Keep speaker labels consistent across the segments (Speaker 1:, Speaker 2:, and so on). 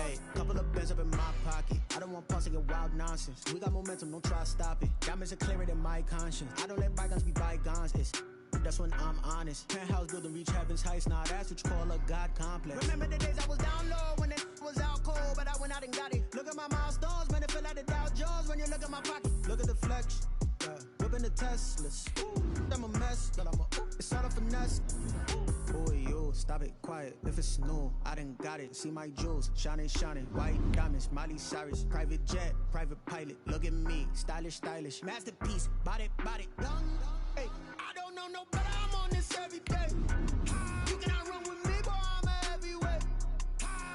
Speaker 1: Hey, couple of bins up in my pocket. I don't want pulse to get wild nonsense. We got momentum, don't try to stop it. Diamonds are clearer than my conscience. I don't let bygones be bygones. That's when I'm honest. Penthouse building, reach heaven's heights. Nah, that's what you call a God complex. Remember the days I was down low when it was out cold, but I went out and got it. Look at my milestones, man, it feel like the Dow Jones when you look at my pocket. Look at the flex, whipping the Teslas. I'm a mess, but it's all a finesse. Boy, you, stop it, quiet. If it's new, I done got it. See my jewels, shining, shining. White diamonds, Miley Cyrus. Private jet, private pilot. Look at me, stylish, stylish. Masterpiece, body, body. Hey, I don't know no better, I'm on this every day. You cannot run with me, boy, I'm a heavyweight.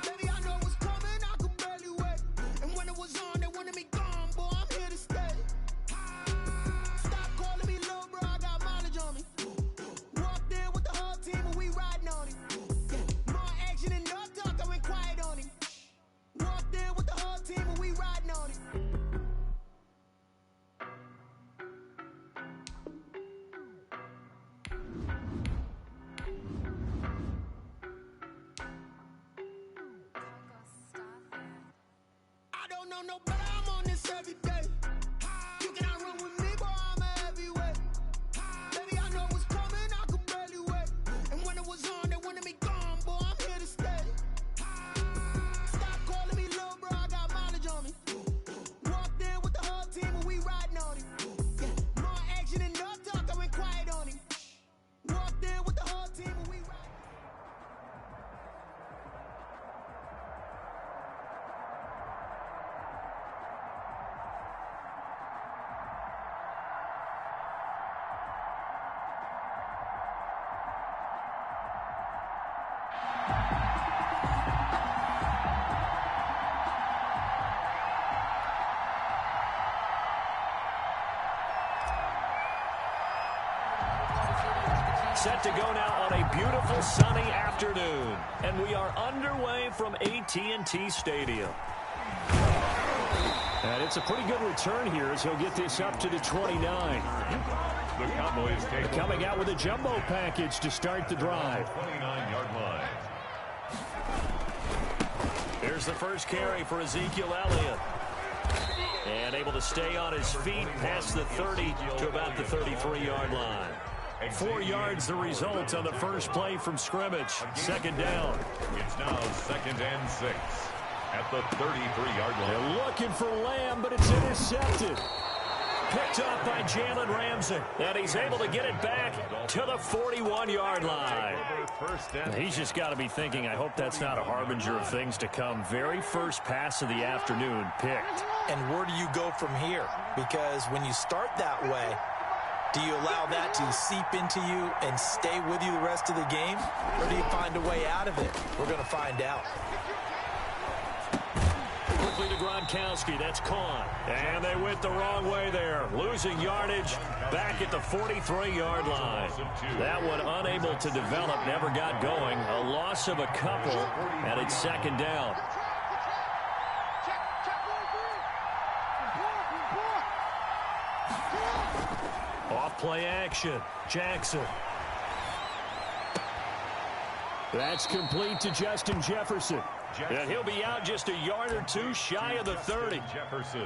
Speaker 1: Baby, I know what's coming, I could barely wait. And when it was on, they wanted me gone, boy, I'm here to stay. Stop calling me little bro, I got mileage on me. Walked in with the whole team and we riding on it. More action and no talk, I went quiet on it. Walked in with the whole team and we riding on it. No better, I'm on this every day. You cannot run with me, boy, I'm a heavyweight. Baby, I know what's coming, I could barely wait. And when it was on, they wanted me gone, boy, I'm here to stay. Stop calling me little bro, I got mileage on me. Walked in with the whole team and we riding on it. More action and no talk, I went quiet on it. Walked in with the whole team and we riding.
Speaker 2: Set to go now on a beautiful sunny afternoon. And we are underway from AT&T Stadium. And it's a pretty good return here as he'll get this up to the 29.
Speaker 3: The Cowboys take
Speaker 2: coming out with a jumbo package to start the drive.
Speaker 3: 29-yard line.
Speaker 2: Here's the first carry for Ezekiel Elliott. And able to stay on his feet past the 30 to about the 33-yard line. 4 yards the result on the first play from scrimmage. Second down.
Speaker 3: It's now 2nd and 6 at the 33-yard line.
Speaker 2: They're looking for Lamb, but it's intercepted. Picked up by Jalen Ramsey. And he's able to get it back to the 41-yard line. He's just got to be thinking, I hope that's not a harbinger of things to come. Very first pass of the afternoon picked.
Speaker 4: And where do you go from here? Because when you start that way, do you allow that to seep into you and stay with you the rest of the game? Or do you find a way out of it? We're going to find out.
Speaker 2: Quickly to Gronkowski. That's caught. And they went the wrong way there. Losing yardage back at the 43-yard line. That one unable to develop. Never got going. A loss of a couple. And it's second down. Off play action. Jackson. That's complete to Justin Jefferson. And he'll be out just a yard or two shy of the 30.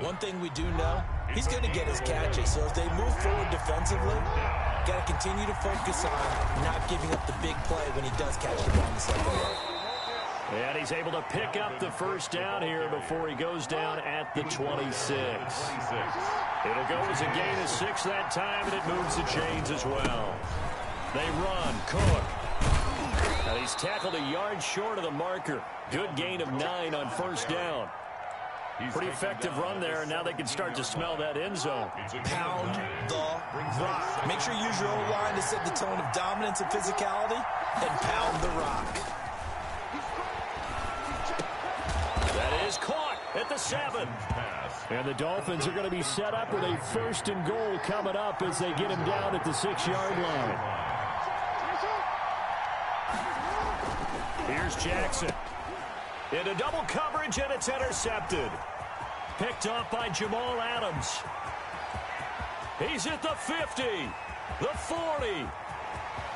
Speaker 4: One thing we do know, he's going to get his catches. So as they move forward defensively, got to continue to focus on not giving up the big play when he does catch the ball in the second half.
Speaker 2: And he's able to pick up the first down here before he goes down at the 26. It'll go as a gain of 6 that time, and it moves the chains as well. They run. Cook. And he's tackled a yard short of the marker. Good gain of 9 on first down. Pretty effective run there, and now they can start to smell that end zone.
Speaker 4: Pound the rock. Make sure you use your O-line to set the tone of dominance and physicality, and pound the rock.
Speaker 2: That is caught at the 7. And the Dolphins are going to be set up with a 1st and goal coming up as they get him down at the 6-yard line. Here's Jackson. Into double coverage, and it's intercepted. Picked up by Jamal Adams. He's at the 50, the 40,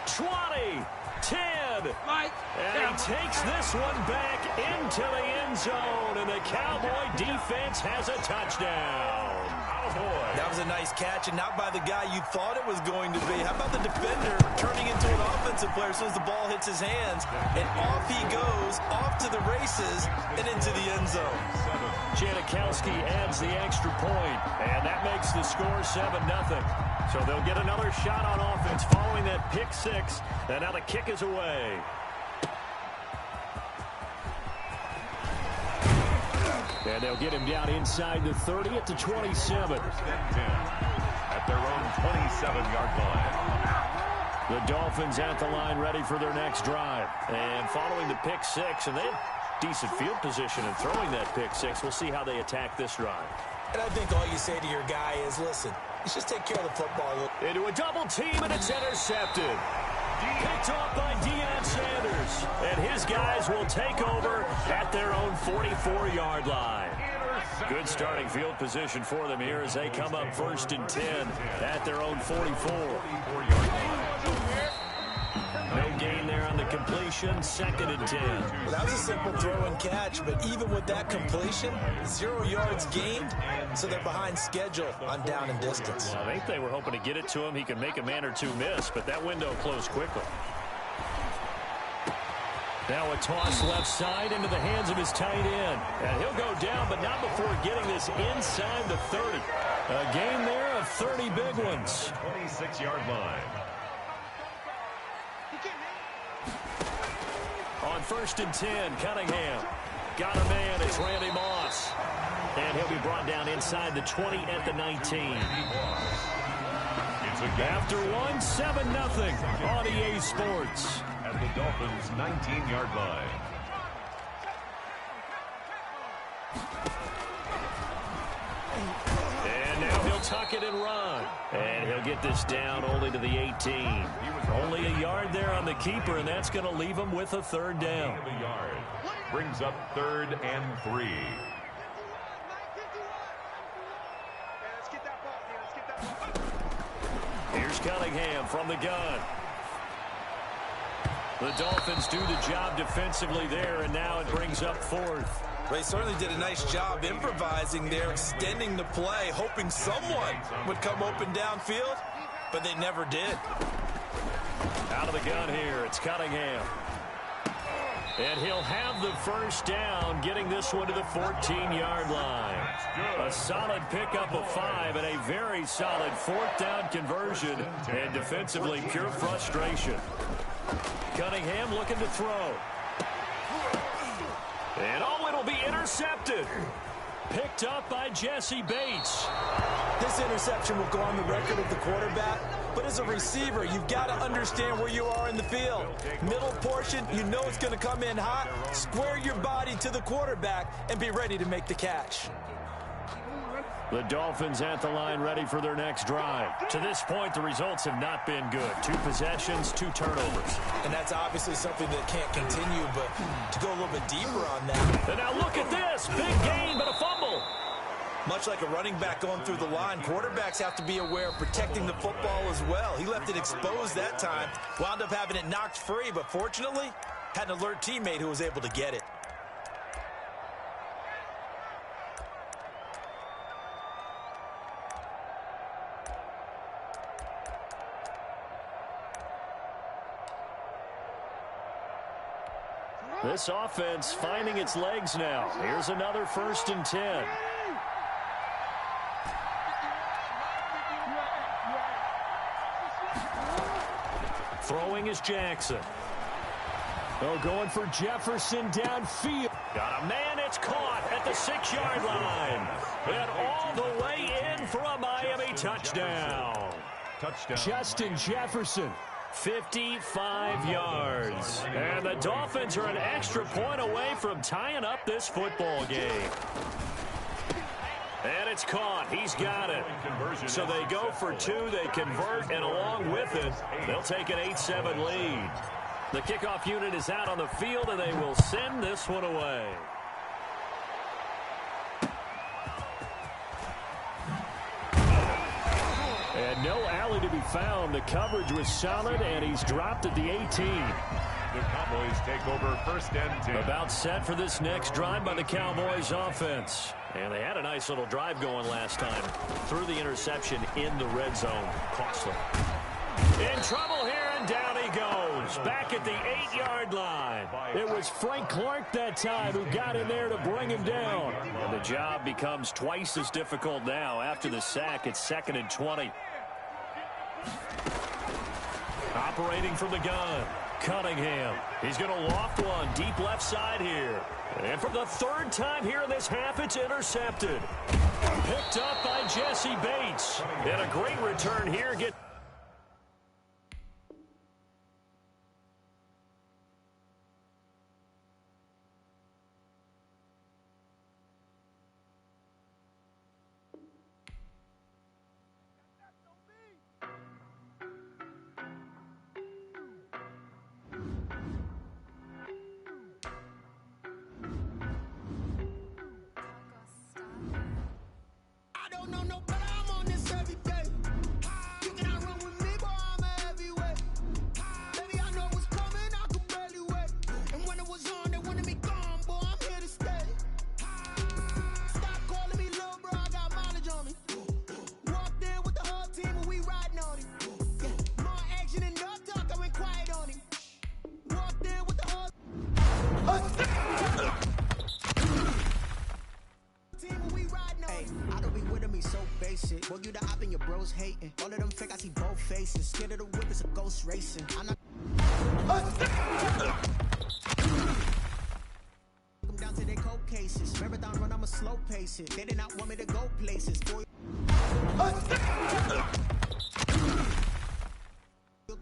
Speaker 2: 20, 10. And he takes this one back into the end zone, and the Cowboy defense has a touchdown.
Speaker 4: That was a nice catch, and not by the guy you thought it was going to be. How about the defender turning into an offensive player as soon as the ball hits his hands, and off he goes, off to the races, and into the end zone.
Speaker 2: Janikowski adds the extra point, and that makes the score 7-0. So they'll get another shot on offense following that pick six, and now the kick is away. And they'll get him down inside the 30 at the 27.
Speaker 3: At their own 27-yard line.
Speaker 2: The Dolphins at the line ready for their next drive. And following the pick six, and they have decent field position in throwing that pick six. We'll see how they attack this drive.
Speaker 4: And I think all you say to your guy is, listen, let's just take care of the football.
Speaker 2: Into a double team, and it's intercepted. Picked off by Deion Sanders. And his guys will take over at their own 44-yard line. Good starting field position for them here as they come up 1st and 10 at their own 44. No gain there on the completion. 2nd and 10.
Speaker 4: Well, that was a simple throw and catch, but even with that completion, 0 yards gained, so they're behind schedule on down and distance.
Speaker 2: I think they were hoping to get it to him. He could make a man or two miss, but that window closed quickly. Now a toss left side into the hands of his tight end. And he'll go down, but not before getting this inside the 30. A gain there of 30 big ones.
Speaker 3: 26-yard line.
Speaker 2: On 1st and 10, Cunningham. Got a man, it's Randy Moss. And he'll be brought down inside the 20 at the 19. After one, 7-0 on EA Sports.
Speaker 3: At the Dolphins' 19-yard line.
Speaker 2: And now he'll tuck it and run. And he'll get this down only to the 18. Only a yard there on the keeper, and that's going to leave him with a 3rd down.
Speaker 3: The yard brings up 3rd and 3.
Speaker 2: Here's Cunningham from the gun. The Dolphins do the job defensively there, and now it brings up 4th.
Speaker 4: They certainly did a nice job improvising there, extending the play, hoping someone would come open downfield, but they never did.
Speaker 2: Out of the gun here, it's Cunningham. And he'll have the 1st down, getting this one to the 14-yard line. A solid pickup of 5 and a very solid 4th down conversion. And defensively, pure frustration. Cunningham looking to throw. And oh, it'll be intercepted. Picked up by Jesse Bates.
Speaker 4: This interception will go on the record of the quarterback, but as a receiver, you've got to understand where you are in the field. Middle portion, you know it's going to come in hot. Square your body to the quarterback and be ready to make the catch.
Speaker 2: The Dolphins at the line ready for their next drive. To this point, the results have not been good. 2 possessions, 2 turnovers.
Speaker 4: And that's obviously something that can't continue, but to go a little bit deeper on that.
Speaker 2: And now look at this. Big gain, but a fumble.
Speaker 4: Much like a running back going through the line, quarterbacks have to be aware of protecting the football as well. He left it exposed that time, wound up having it knocked free, but fortunately, had an alert teammate who was able to get it.
Speaker 2: This offense finding its legs now. Here's another 1st and 10. Throwing is Jackson. Oh, going for Jefferson downfield. Got a man, it's caught at the 6-yard line. And all the way in for a Miami touchdown. Justin Jefferson. 55 yards. And the Dolphins are an extra point away from tying up this football game. And it's caught. He's got it. So they go for 2. They convert, and along with it, they'll take an 8-7 lead. The kickoff unit is out on the field, and they will send this one away. And no alley to be found. The coverage was solid, and he's dropped at the 18.
Speaker 3: The Cowboys take over 1st and 10.
Speaker 2: About set for this next drive by the Cowboys offense. And they had a nice little drive going last time. Threw the interception in the red zone. Costly. In trouble here, and down he goes. Back at the 8-yard line. It was Frank Clark that time who got in there to bring him down. And the job becomes twice as difficult now. After the sack, it's 2nd and 20. Operating from the gun, Cunningham. He's going to loft one deep left side here. And for the 3rd time here in this half, it's intercepted. Picked up by Jesse Bates. And a great return here.
Speaker 1: Boy, you the op and your bros hating. All of them fake, I see both faces. Scared of the whip, it's a ghost racing. I'm not. Come down to their cold cases. Marathon run, I'ma slow pace it. They did not want me to go places. Boy.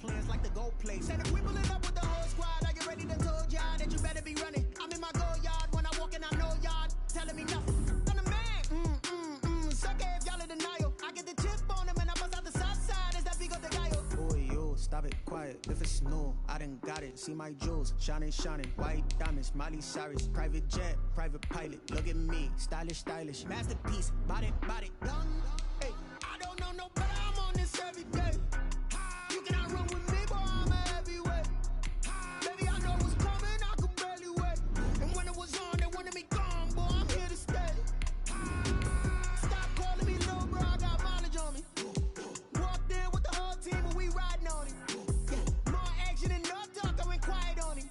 Speaker 1: Plans like the gold place. Said if we pulling up with the whole squad, I get ready to told y'all that you better be running. I'm in my go yard when I walk in, I know y'all telling me nothing. I'm the man. Suck it if y'all in denial. I get the chip on them and I bust out the south side. Is that big of the guy? Boy, yo, stop it, quiet. If it's new, I done got it. See my jewels, shining, white diamonds, Miley Cyrus, private jet, private pilot. Look at me, stylish, masterpiece, body, young. Hey, I don't know no better. I'm on this every day. You cannot run with me, boy. I'm a heavyweight. Baby, I know what's coming. I could barely wait. And when it was on, they wanted me gone, boy. I'm here to stay. Stop calling me little bro. I got mileage on me. Walked in with the whole team and we riding on him. Yeah, more action and no talk. I went quiet on him.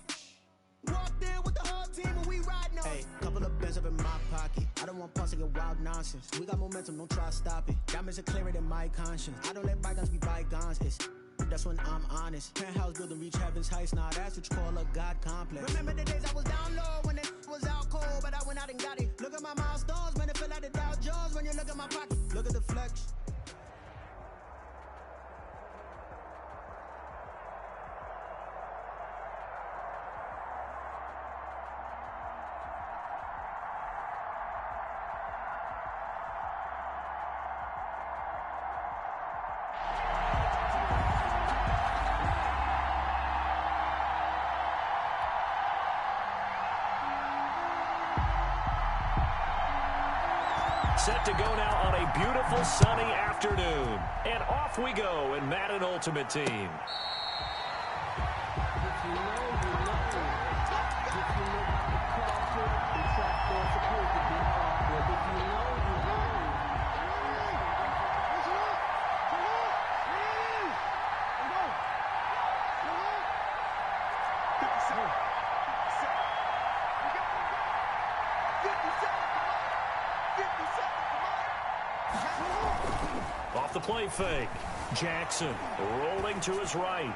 Speaker 1: Walked in with the whole team and we riding on him. Hey, couple of bins up in my pocket. I don't want pulse to get wild nonsense. We got momentum, don't try to stop it. Diamonds are clearer than my conscience. I don't let bygones be bygones. That's when I'm honest. Penthouse building, reach heaven's heights. Now that's what you call a God complex. Remember the days I was down low when it was out cold, but I went out and got it. Look at my milestones, man, it feel like the Dow Jones when you look at my pocket. Look at the flex.
Speaker 2: Set to go now on a beautiful sunny afternoon. And off we go in Madden Ultimate Team. Off the play fake. Jackson rolling to his right.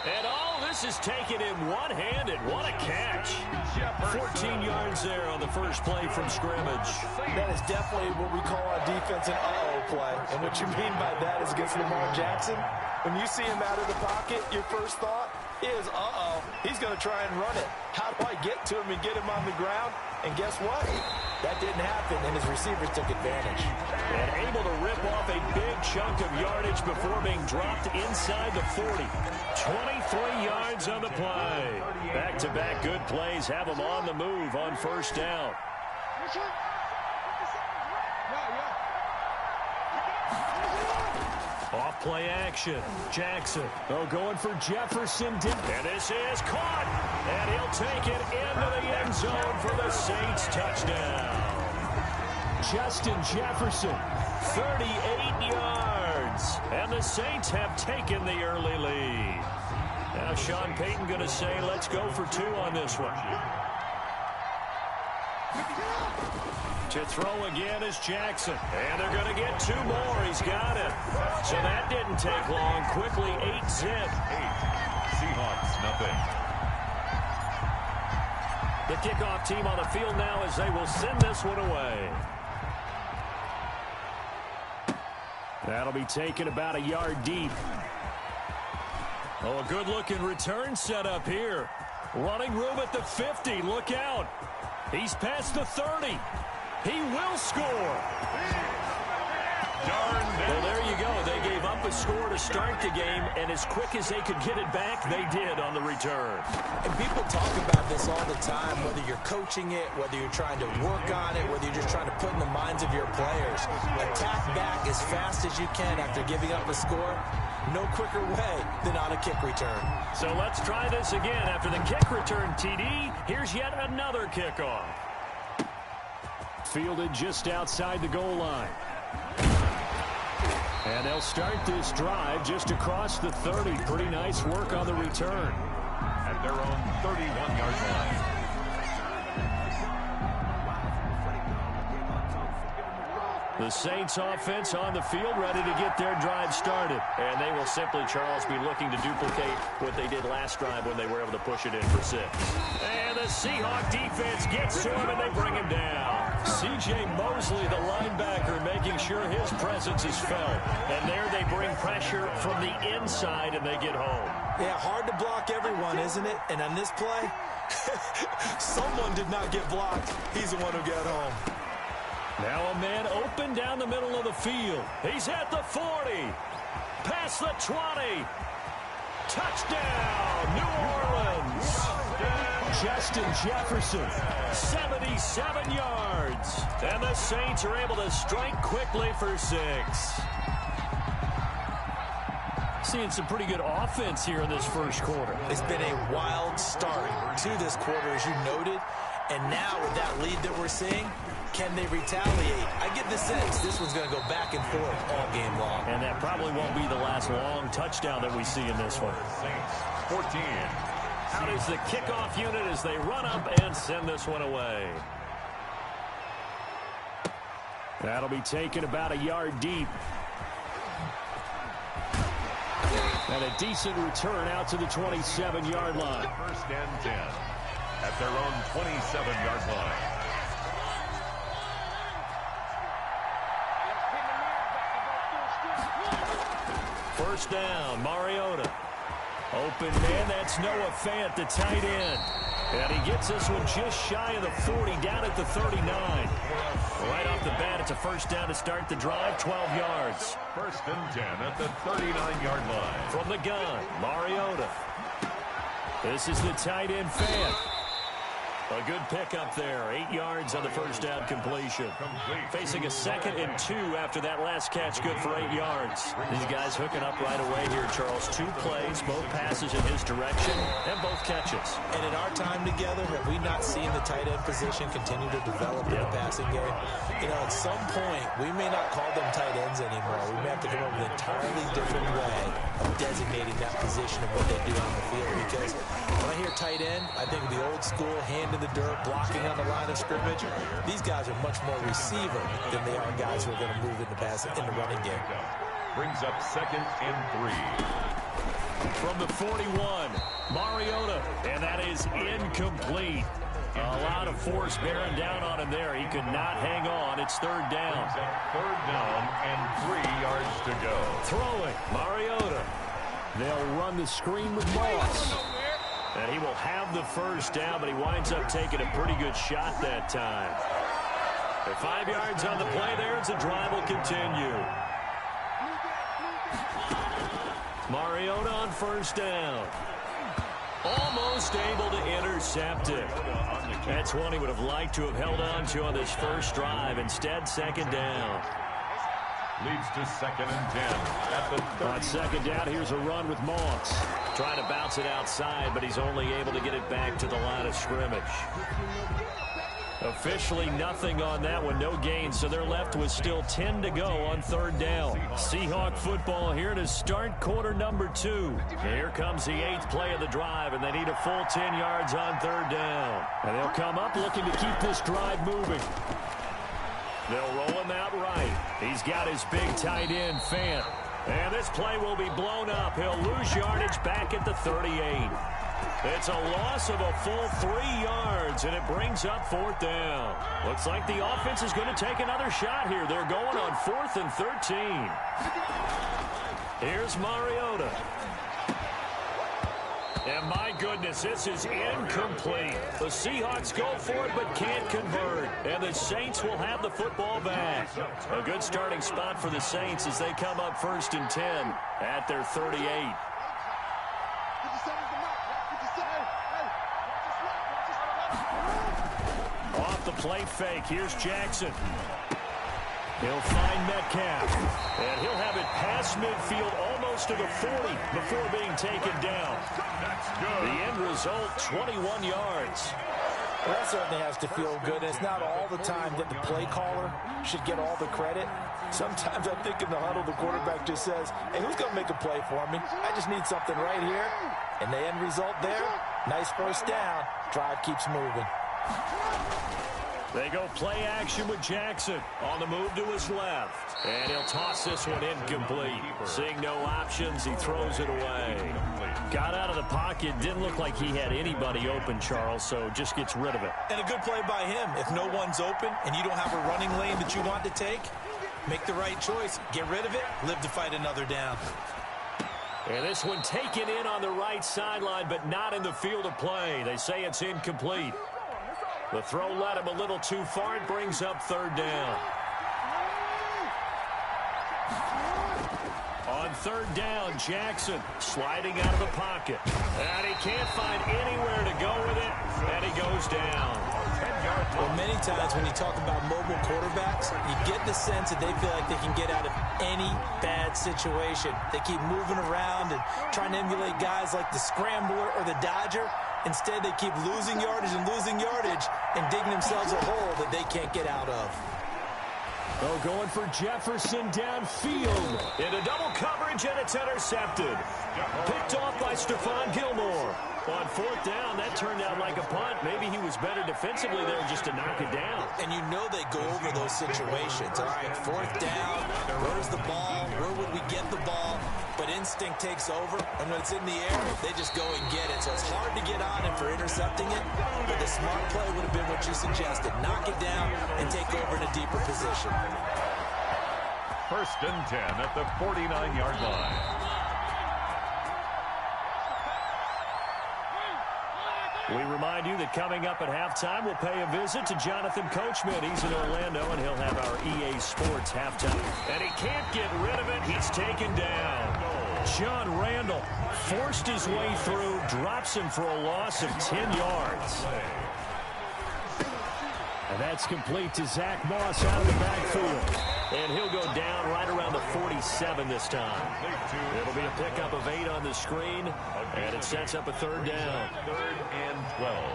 Speaker 2: And oh, this is taken in one-handed. What a catch. 14 yards there on the first play from scrimmage.
Speaker 4: That is definitely what we call a defense an uh-oh play. And what you mean by that is against Lamar Jackson. When you see him out of the pocket, your first thought is, uh-oh, he's going to try and run it. How do I get to him and get him on the ground? And guess what? That didn't happen, and his receivers took advantage.
Speaker 2: And able to rip off a big chunk of yardage before being dropped inside the 40. 23 yards on the play. Back-to-back good plays have him on the move on first down. Off Play action. Jackson. Oh, going for Jefferson. And this is caught. And he'll take it into the end zone for the Saints touchdown. Justin Jefferson, 38 yards. And the Saints have taken the early lead. Now Sean Payton going to say, let's go for 2 on this one. To throw again is Jackson. And they're going to get 2 more. He's got it. So that didn't take long. Quickly 8-zip.
Speaker 3: 8. Seahawks, nothing.
Speaker 2: The kickoff team on the field now as they will send this one away. That'll be taken about a yard deep. Oh, a good-looking return set up here. Running room at the 50. Look out. He's past the 30. He will score. Well, there you go. They gave up a score to start the game, and as quick as they could get it back, they did on the return.
Speaker 4: And people talk about this all the time, whether you're coaching it, whether you're trying to work on it, whether you're just trying to put in the minds of your players. Attack back as fast as you can after giving up a score. No quicker way than on a kick return.
Speaker 2: So let's try this again. After the kick return, TD, here's yet another kickoff. Fielded just outside the goal line. And they'll start this drive just across the 30. Pretty nice work on the return.
Speaker 3: At their own 31-yard line.
Speaker 2: The Saints offense on the field, ready to get their drive started. And they will simply, Charles, be looking to duplicate what they did last drive when they were able to push it in for 6. And the Seahawk defense gets to him, and they bring him down. C.J. Mosley, the linebacker, making sure his presence is felt. And there they bring pressure from the inside, and they get home.
Speaker 4: Yeah, hard to block everyone, isn't it? And on this play, someone did not get blocked. He's the one who got home.
Speaker 2: Now a man open down the middle of the field. He's at the 40. Past the 20. Touchdown, New Orleans. Justin Jefferson, 77 yards. And the Saints are able to strike quickly for 6. Seeing some pretty good offense here in this first quarter.
Speaker 4: It's been a wild start to this quarter, as you noted. And now with that lead that we're seeing, can they retaliate? I get the sense this one's going to go back and forth all game long.
Speaker 2: And that probably won't be the last long touchdown that we see in this one.
Speaker 3: 14.
Speaker 2: Out is the kickoff unit as they run up and send this one away. That'll be taken about a yard deep. And a decent return out to the 27-yard line.
Speaker 3: First and 10 at their own 27-yard line.
Speaker 2: First down, Mariota. Open man, that's Noah Fant, the tight end. And he gets this one just shy of the 40, down at the 39. Right off the bat, it's a first down to start the drive, 12 yards.
Speaker 3: First and 10 at the 39-yard line.
Speaker 2: From the gun, Mariota. This is the tight end, Fant. A good pickup there. 8 yards on the first down completion. Facing a 2nd and 2 after that last catch, good for 8 yards. These guys hooking up right away here, Charles. 2 plays, both passes in his direction, and both catches.
Speaker 4: And in our time together, have we not seen the tight end position continue to develop in the passing game? You know, at some point, we may not call them tight ends anymore. We may have to come up with an entirely different way of designating that position and what they do on the field. Because when I hear tight end, I think of the old school hand in the dirt, blocking on the line of scrimmage. These guys are much more receiver than they are guys who are going to move in the running game.
Speaker 3: Brings up 2nd and 3.
Speaker 2: From the 41, Mariota, and that is incomplete. A lot of force bearing down on him there. He could not hang on. It's 3rd down.
Speaker 3: Third down and 3 yards to go.
Speaker 2: Throwing, Mariota. They'll run the screen with Moss. And he will have the first down, but he winds up taking a pretty good shot that time. 5 yards on the play there as the drive will continue. Mariota on first down. Almost able to intercept it. That's one he would have liked to have held on to on this first drive. Instead, 2nd down.
Speaker 3: Leads to 2nd and 10. At the
Speaker 2: On 2nd down, here's a run with Moss. Trying to bounce it outside, but he's only able to get it back to the line of scrimmage. Officially nothing on that one, no gain, so they're left with still 10 to go on 3rd down. Seahawk football here to start quarter number 2. Here comes the 8th play of the drive, and they need a full 10 yards on 3rd down. And they'll come up looking to keep this drive moving. They'll roll him out right. He's got his big tight end, Fant. And this play will be blown up. He'll lose yardage back at the 38. It's a loss of a full 3 yards, and it brings up 4th down. Looks like the offense is going to take another shot here. They're going on 4th and 13. Here's Mariota. And my goodness, this is incomplete. The Seahawks go for it but can't convert. And the Saints will have the football back. A good starting spot for the Saints as they come up 1st and 10 at their 38. Off the play fake, here's Jackson. He'll find Metcalf, and he'll have it past midfield almost to the 40 before being taken down. The end result, 21 yards.
Speaker 4: Well, that certainly has to feel good. It's not all the time that the play caller should get all the credit. Sometimes I think in the huddle, the quarterback just says, hey, who's going to make a play for me? I just need something right here. And the end result there, nice 1st down. Drive keeps moving.
Speaker 2: They go play action with Jackson on the move to his left. And he'll toss this one incomplete. Seeing no options, he throws it away. Got out of the pocket, didn't look like he had anybody open, Charles, so just gets rid of it.
Speaker 4: And a good play by him. If no one's open and you don't have a running lane that you want to take, make the right choice. Get rid of it, live to fight another down.
Speaker 2: And this one taken in on the right sideline, but not in the field of play. They say it's incomplete. The throw led him a little too far. It brings up 3rd down. On 3rd down, Jackson sliding out of the pocket. And he can't find anywhere to go with it, and he goes down.
Speaker 4: Well, many times when you talk about mobile quarterbacks, you get the sense that they feel like they can get out of any bad situation. They keep moving around and trying to emulate guys like the Scrambler or the Dodger. Instead, they keep losing yardage and digging themselves a hole that they can't get out of.
Speaker 2: Oh, going for Jefferson downfield. Into double coverage, and it's intercepted. Picked off by Stephon Gilmore. On 4th down, that turned out like a punt. Maybe he was better defensively there just to knock it down.
Speaker 4: And you know they go over those situations. All right, 4th down, where's the ball? Where would we get the ball? But instinct takes over, and when it's in the air, they just go and get it. So it's hard to get on him for intercepting it, but the smart play would have been what you suggested. Knock it down and take over in a deeper position.
Speaker 3: 1st and 10 at the 49-yard line.
Speaker 2: We remind you that coming up at halftime, we'll pay a visit to Jonathan Coachman. He's in Orlando, and he'll have our EA Sports halftime. And he can't get rid of it. He's taken down. John Randall forced his way through, drops him for a loss of 10 yards. And that's complete to Zach Moss out of the backfield. And he'll go down right around the 47 this time. It'll be a pickup of 8 on the screen, and it sets up a 3rd down.
Speaker 3: 3rd and 12.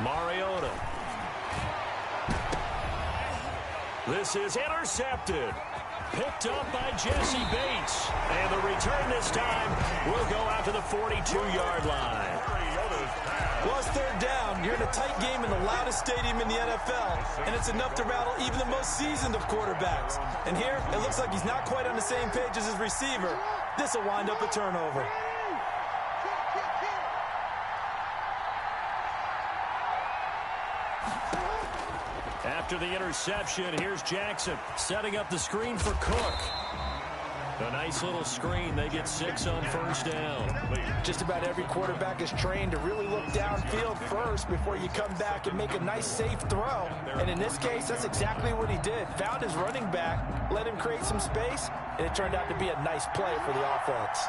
Speaker 2: Mariota. This is intercepted. Picked up by Jesse Bates. And the return this time will go out to the 42-yard line.
Speaker 4: Well, it's 3rd down. You're in a tight game in the loudest stadium in the NFL, and it's enough to rattle even the most seasoned of quarterbacks. And here, it looks like he's not quite on the same page as his receiver. This will wind up a turnover.
Speaker 2: After the interception, here's Jackson setting up the screen for Cook. A nice little screen. They get 6 on 1st down.
Speaker 4: Just about every quarterback is trained to really look downfield first before you come back and make a nice, safe throw. And in this case, that's exactly what he did. Found his running back, let him create some space, and it turned out to be a nice play for the offense.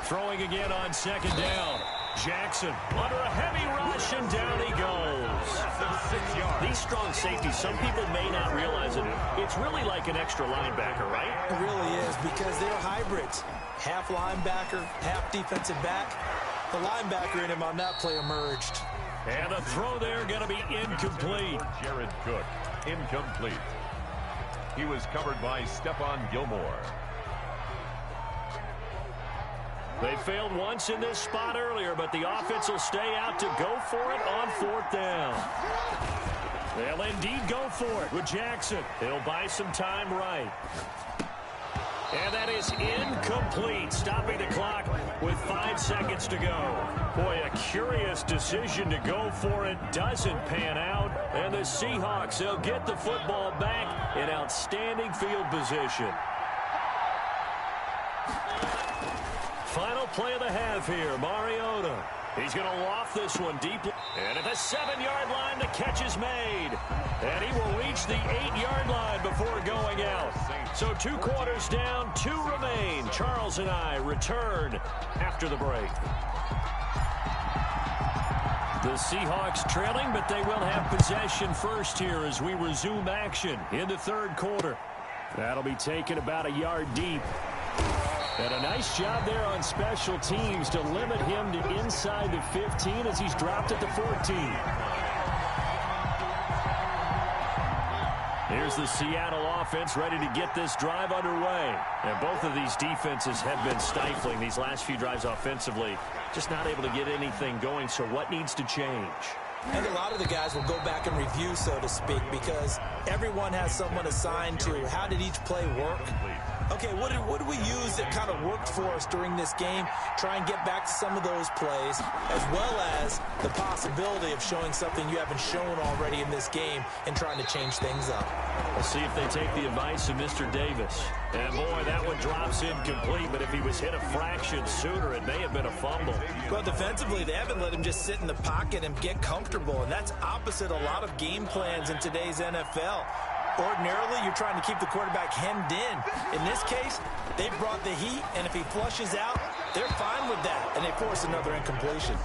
Speaker 2: Throwing again on second down. Jackson under a heavy rush, and down he goes. These strong safeties, some people may not realize it. It's really like an extra linebacker, right?
Speaker 4: It really is, because they're hybrids. Half linebacker, half defensive back. The linebacker in him on that play emerged.
Speaker 2: And the throw there going to be incomplete.
Speaker 3: Jared Cook, incomplete. He was covered by Stephon Gilmore.
Speaker 2: They failed once in this spot earlier, but the offense will stay out to go for it on 4th down. They'll indeed go for it with Jackson. He'll buy some time right. And that is incomplete, stopping the clock with 5 seconds to go. Boy, a curious decision to go for it doesn't pan out. And the Seahawks, they'll get the football back in outstanding field position. Final play of the half here, Mariota. He's going to loft this one deeply. And at the 7-yard line, the catch is made. And he will reach the 8-yard line before going out. So 2 quarters down, 2 remain. Charles and I return after the break. The Seahawks trailing, but they will have possession first here as we resume action in the 3rd quarter. That'll be taken about a yard deep. And a nice job there on special teams to limit him to inside the 15 as he's dropped at the 14. Here's the Seattle offense ready to get this drive underway. And both of these defenses have been stifling these last few drives offensively. Just not able to get anything going, so what needs to change?
Speaker 4: And a lot of the guys will go back and review, so to speak, because everyone has someone assigned to how did each play work. Okay, what did we use that kind of worked for us during this game? Try and get back to some of those plays, as well as the possibility of showing something you haven't shown already in this game and trying to change things up.
Speaker 2: We'll see if they take the advice of Mr. Davis. And boy, that one drops incomplete, but if he was hit a fraction sooner, it may have been a fumble.
Speaker 4: Well, defensively, they haven't let him just sit in the pocket and get comfortable, and that's opposite a lot of game plans in today's NFL. Ordinarily, you're trying to keep the quarterback hemmed in. In this case, they brought the heat, and if he flushes out, they're fine with that, and they force another incompletion.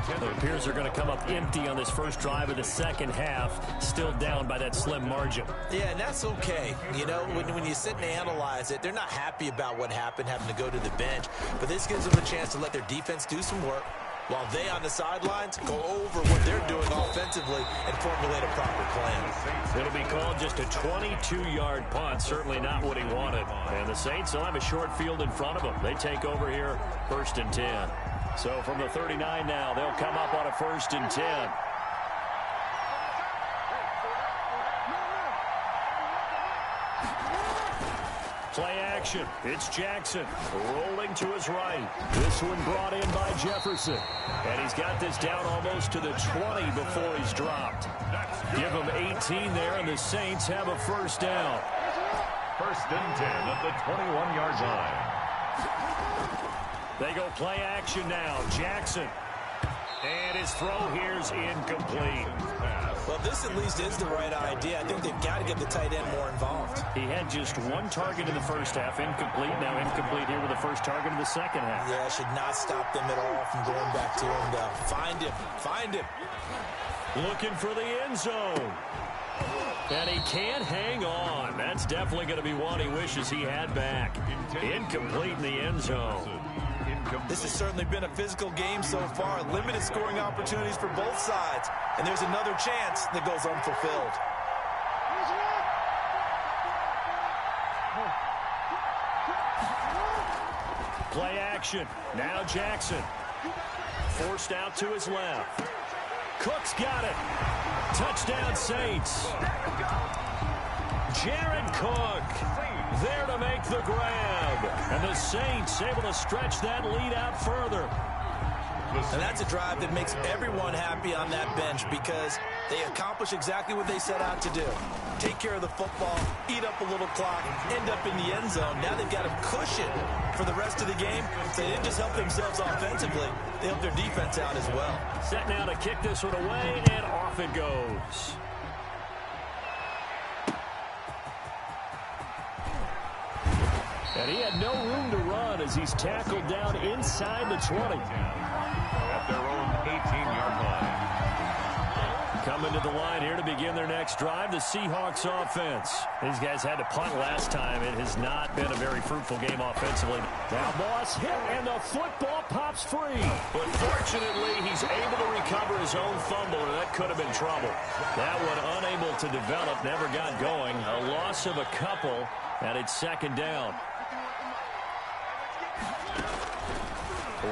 Speaker 2: It appears they're going to come up empty on this first drive of the second half, still down by that slim margin.
Speaker 4: Yeah, and that's okay. You know, when you sit and analyze it, they're not happy about what happened, having to go to the bench, but this gives them a chance to let their defense do some work, while they on the sidelines go over what they're doing offensively and formulate a proper plan.
Speaker 2: It'll be called just a 22-yard punt, certainly not what he wanted. And the Saints will have a short field in front of them. They take over here, 1st and 10. So from the 39 now, they'll come up on a 1st and 10. Play action. It's Jackson rolling to his right. This one brought in by Jefferson. And he's got this down almost to the 20 before he's dropped. Give him 18 there, and the Saints have a 1st down.
Speaker 3: 1st and 10 at the 21-yard line.
Speaker 2: They go play action now. Jackson. And his throw here's incomplete.
Speaker 4: Well, this at least is the right idea. I think they've got to get the tight end more involved.
Speaker 2: He had just 1 target in the first half, incomplete. Now incomplete here with the first target of the second half.
Speaker 4: Yeah, should not stop them at all from going back to him, though. Find him.
Speaker 2: Looking for the end zone. And he can't hang on. That's definitely going to be one he wishes he had back. Incomplete in the end zone.
Speaker 4: This has certainly been a physical game so far. Limited scoring opportunities for both sides. And there's another chance that goes unfulfilled.
Speaker 2: Play action. Now Jackson. Forced out to his left. Cook's got it. Touchdown Saints. Jared Cook there to make the grab. And the Saints able to stretch that lead out further.
Speaker 4: And that's a drive that makes everyone happy on that bench because they accomplish exactly what they set out to do. Take care of the football, eat up a little clock, end up in the end zone. Now they've got a cushion for the rest of the game. So they didn't just help themselves offensively, they helped their defense out as well.
Speaker 2: Set now to kick this one away, and off it goes. And he had no room to run as he's tackled down inside the 20.
Speaker 3: At their own 18-yard line.
Speaker 2: Coming to the line here to begin their next drive, the Seahawks offense. These guys had to punt last time. It has not been a very fruitful game offensively. Now Moss hit, and the football pops free. But fortunately, he's able to recover his own fumble, or that could have been trouble. That one unable to develop, never got going. A loss of a couple, and it's second down.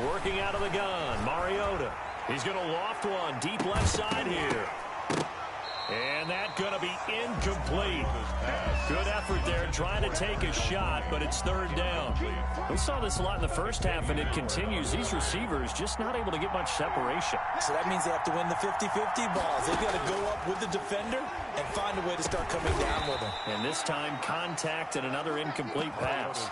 Speaker 2: Working out of the gun, Mariota. He's going to loft one deep left side here. And that's going to be incomplete. Good effort there trying to take a shot, but it's third down. We saw this a lot in the first half, and it continues. These receivers just not able to get much separation.
Speaker 4: So that means they have to win the 50-50 balls. They've got to go up with the defender and find a way to start coming down with him.
Speaker 2: And this time, contact and another incomplete pass.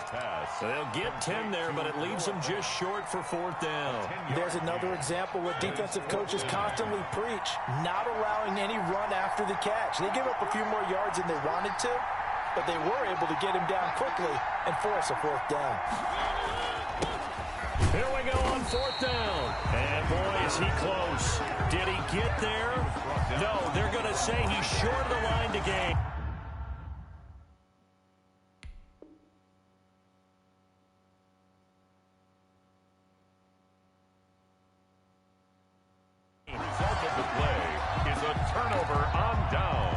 Speaker 2: So they'll get 10 there, but it leaves them just short for fourth down.
Speaker 4: There's another example where defensive coaches constantly preach, not allowing any run after the catch. They give up a few more yards than they wanted to, but they were able to get him down quickly and force a fourth down.
Speaker 2: Here we go on fourth down. And boy, is he close. Did he get there? No, they're going to say he's short of the line to gain.
Speaker 3: The result of the play is a turnover on down.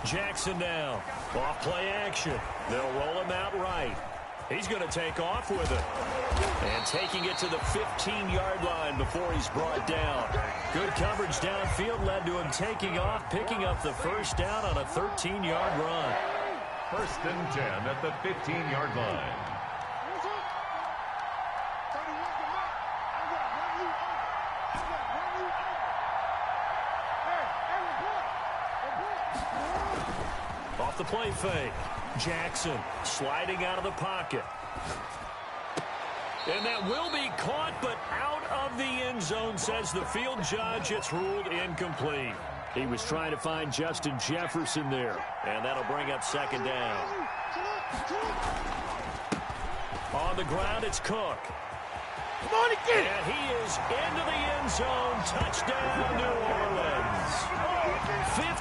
Speaker 2: Jackson now. Off play action. They'll roll him out right. He's going to take off with it. And taking it to the 15-yard line before he's brought down. Good coverage downfield led to him taking off, picking up the first down on a 13-yard run.
Speaker 3: First and 10 at the 15-yard line.
Speaker 2: Off the play fake. Jackson sliding out of the pocket. And that will be caught, but out of the end zone, says the field judge. It's ruled incomplete. He was trying to find Justin Jefferson there. And that'll bring up second down. On the ground, it's Cook.
Speaker 5: Come on again.
Speaker 2: And he is into the end zone. Touchdown, New Orleans.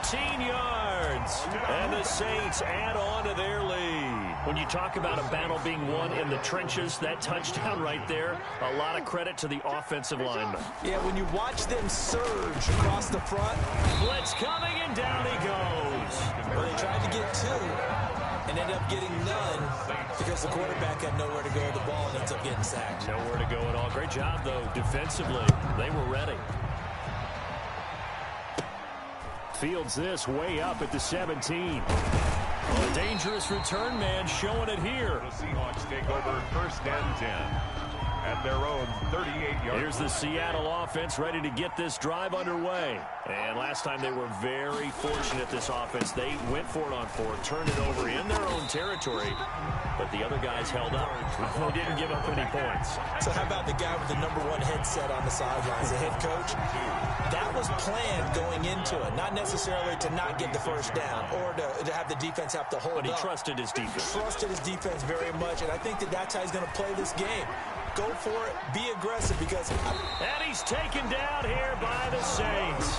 Speaker 2: 15 yards. And the Saints add on to their lead. When you talk about a battle being won in the trenches, that touchdown right there, a lot of credit to the offensive lineman.
Speaker 4: Yeah, when you watch them surge across the front.
Speaker 2: Blitz coming, and down he goes.
Speaker 4: Well, they tried to get two and ended up getting none because the quarterback had nowhere to go with the ball and ends up getting sacked.
Speaker 2: Nowhere to go at all. Great job, though, defensively. They were ready. Fields this way up at the 17. A dangerous return man showing it here.
Speaker 3: The Seahawks take over first and 10 at their own 38-yard.
Speaker 2: Here's the Seattle offense ready to get this drive underway. And last time they were very fortunate, this offense. They went for it on fourth, turned it over in their own territory, but the other guys held up. They didn't give up any points.
Speaker 4: So how about the guy with the #1 headset on the sidelines, the head coach? That was planned going into it, not necessarily to not get the first down or to have the defense have to hold up.
Speaker 2: But he trusted his defense.
Speaker 4: Trusted his defense very much, and I think that's how he's going to play this game. Go for it, be aggressive, because...
Speaker 2: And he's taken down here by the Saints.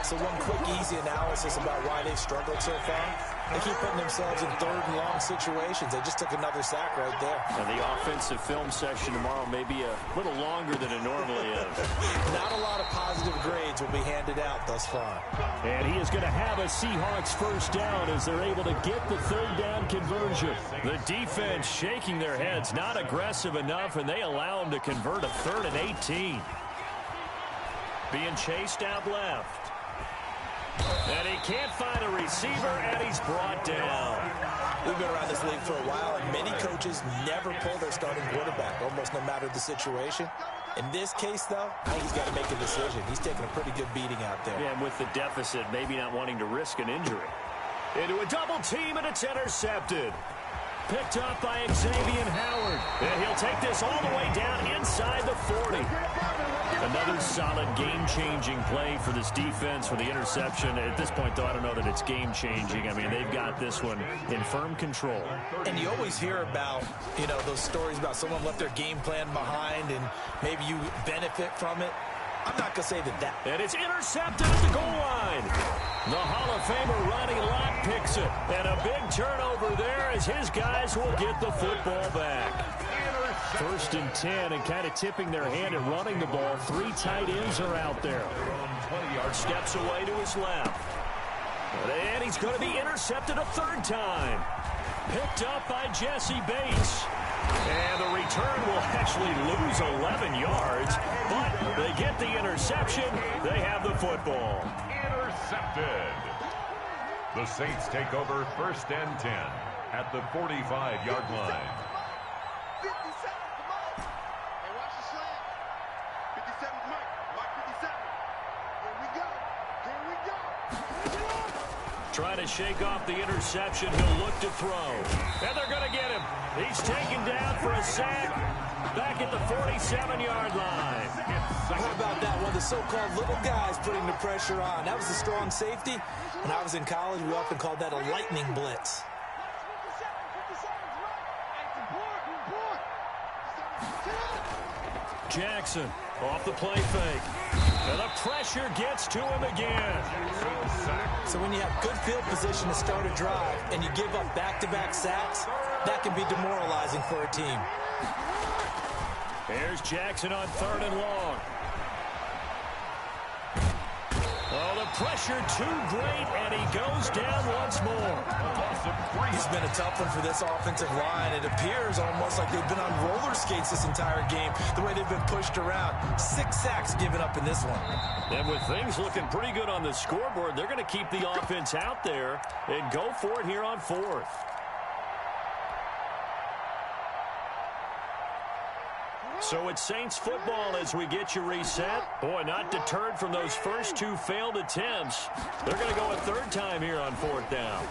Speaker 4: So one quick, easy analysis about why they've struggled so far. They keep putting themselves in third and long situations. They just took another sack right there.
Speaker 2: And the offensive film session tomorrow may be a little longer than it normally is.
Speaker 4: Not a lot of positive grades will be handed out thus far.
Speaker 2: And he is going to have a Seahawks first down as they're able to get the third down conversion. The defense shaking their heads, not aggressive enough, and they allow him to convert a 3rd and 18. Being chased out left. And he can't find a receiver, and he's brought down.
Speaker 4: We've been around this league for a while, and many coaches never pull their starting quarterback, almost no matter the situation. In this case, though, I think he's got to make a decision. He's taking a pretty good beating out there.
Speaker 2: Yeah, and with the deficit, maybe not wanting to risk an injury. Into a double team, and it's intercepted. picked up by Xavier Howard. And he'll take this all the way down inside the 40. Another solid game-changing play for this defense for the interception. At this point, though, I don't know that it's game-changing. I mean, they've got this one in firm control.
Speaker 4: And you always hear about, you know, those stories about someone left their game plan behind and maybe you benefit from it. I'm not going to say that.
Speaker 2: And it's intercepted at the goal line. The Hall of Famer Ronnie Lott picks it. And a big turnover there as his guys will get the football back. 1st and 10, and kind of tipping their hand at running the ball. 3 tight ends are out there. 20-yard steps away to his left. And he's going to be intercepted a 3rd time. Picked up by Jesse Bates. And the return will actually lose 11 yards, but they get the interception. They have the football.
Speaker 3: Intercepted. The Saints take over 1st and 10 at the 45-yard line.
Speaker 5: 57, come on. Hey, watch the slant. 57's Mike 57. Here we go. Here we go.
Speaker 2: Trying to shake off the interception. He'll look to throw. And they're going to get him. He's taken down for a sack back at the 47-yard line.
Speaker 4: How about that? One of the so-called little guys putting the pressure on. That was a strong safety. When I was in college, we often called that a lightning blitz.
Speaker 2: Jackson off the play fake. And the pressure gets to him again.
Speaker 4: So when you have good field position to start a drive and you give up back-to-back sacks, that can be demoralizing for a team.
Speaker 2: Here's Jackson on 3rd and long. Oh, the pressure too great, and he goes down once more.
Speaker 4: He's been a tough one for this offensive line. It appears almost like they've been on roller skates this entire game, the way they've been pushed around. 6 sacks given up in this one.
Speaker 2: And with things looking pretty good on the scoreboard, they're going to keep the offense out there and go for it here on 4th. So it's Saints football as we get you reset. Boy, not deterred from those first 2 failed attempts. They're going to go a 3rd time here on 4th down.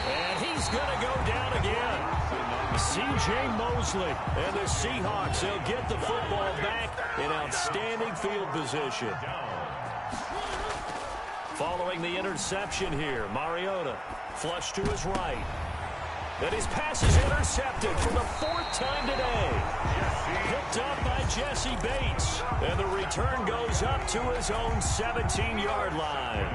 Speaker 2: And he's going to go down again. C.J. Mosley and the Seahawks, they'll get the football back in outstanding field position. Following the interception here, Mariota flush to his right. And his pass is intercepted for the 4th time today. Picked up by Jesse Bates. And the return goes up to his own 17-yard line.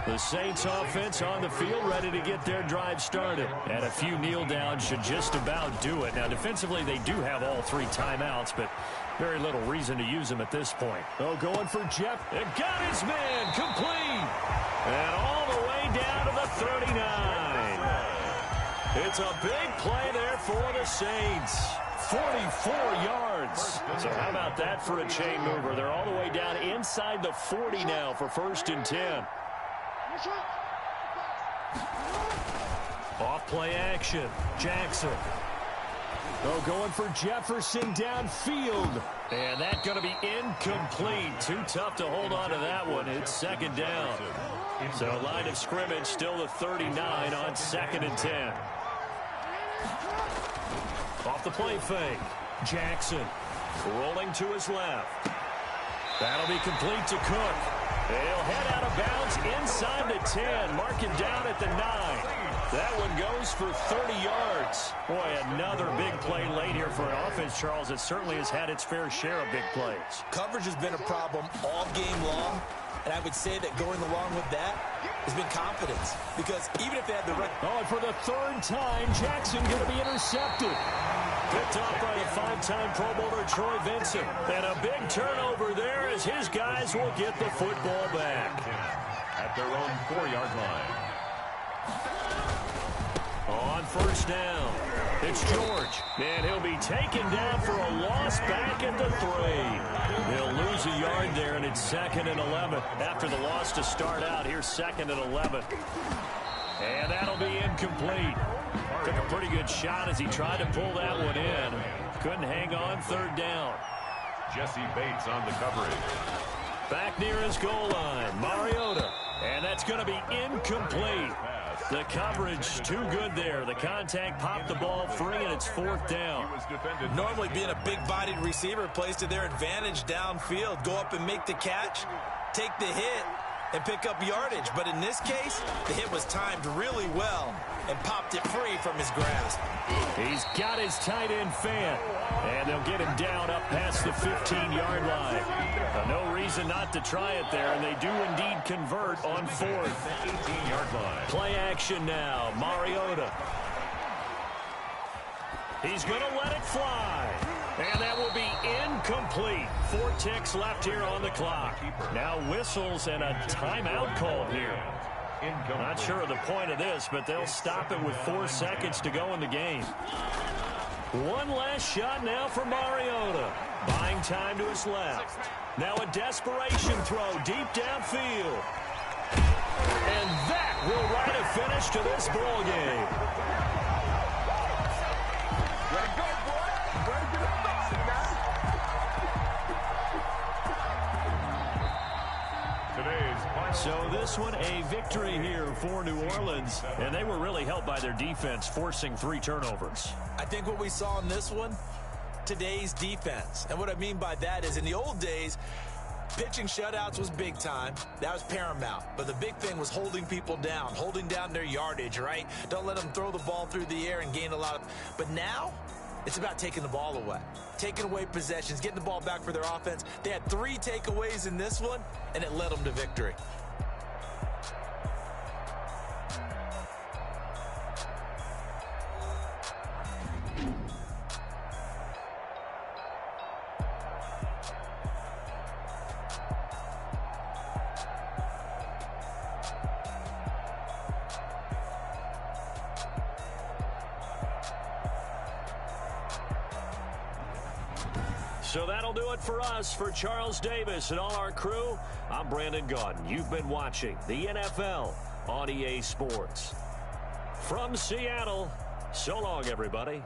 Speaker 2: The Saints offense on the field ready to get their drive started. And a few kneel downs should just about do it. Now, defensively, they do have all 3 timeouts, but very little reason to use them at this point. Oh, going for Jeff. And got his man complete. And all the way down to the 39. It's a big play there for the Saints. 44 yards. So how about that for a chain mover? They're all the way down inside the 40 now for 1st and 10. Off play action. Jackson. Oh, going for Jefferson downfield. And that's going to be incomplete. Too tough to hold on to that one. It's 2nd down. So line of scrimmage still the 39 on 2nd and 10. Off the play fake. Jackson rolling to his left. That'll be complete to Cook. He'll head out of bounds inside the 10. Mark it down at the 9. That one goes for 30 yards. Boy, another big play late here for an offense, Charles, that certainly has had its fair share of big plays.
Speaker 4: Coverage has been a problem all game long. And I would say that going along with that has been confidence. Because even if they had the right...
Speaker 2: Oh, and for the 3rd time, Jackson going to be intercepted. Picked up by a 5-time Pro Bowler, Troy Vincent. And a big turnover there as his guys will get the football back.
Speaker 3: At their own 4-yard line.
Speaker 2: On 1st down, it's George. And he'll be taken down for a loss back at the 3. He'll lose a yard there, and it's 2nd and 11. After the loss to start out, here's 2nd and 11. And that'll be incomplete. Took a pretty good shot as he tried to pull that one in. Couldn't hang on 3rd down.
Speaker 3: Jesse Bates on the coverage.
Speaker 2: Back near his goal line, Mariota. And that's going to be incomplete. The coverage too good there. The contact popped the ball free, and it's 4th down.
Speaker 4: Normally being a big-bodied receiver plays to their advantage downfield. Go up and make the catch, take the hit, and pick up yardage. But in this case, the hit was timed really well and popped it free from his grasp.
Speaker 2: He's got his tight end fan, and they'll get him down up past the 15-yard line. No reason not to try it there, and they do indeed convert on 4th.
Speaker 3: 18-yard line.
Speaker 2: Play action now. Mariota. He's going to let it fly. And that will be incomplete. 4 ticks left here on the clock. Now whistles and a timeout call here. Not sure of the point of this, but they'll stop it with 4 seconds to go in the game. One last shot now for Mariota. Buying time to his left. Now a desperation throw deep downfield. And that will write a finish to this ball game. So this one a victory here for New Orleans, and they were really helped by their defense forcing 3 turnovers.
Speaker 4: I think what we saw in this one, today's defense. And what I mean by that is in the old days, pitching shutouts was big time. That was paramount. But the big thing was holding people down, holding down their yardage, right? Don't let them throw the ball through the air and gain a lot of... But now, it's about taking the ball away. Taking away possessions, getting the ball back for their offense. They had 3 takeaways in this one, and it led them to victory.
Speaker 2: So that'll do it for us. For Charles Davis and all our crew, I'm Brandon Gaudin. You've been watching the NFL on EA Sports. From Seattle, so long, everybody.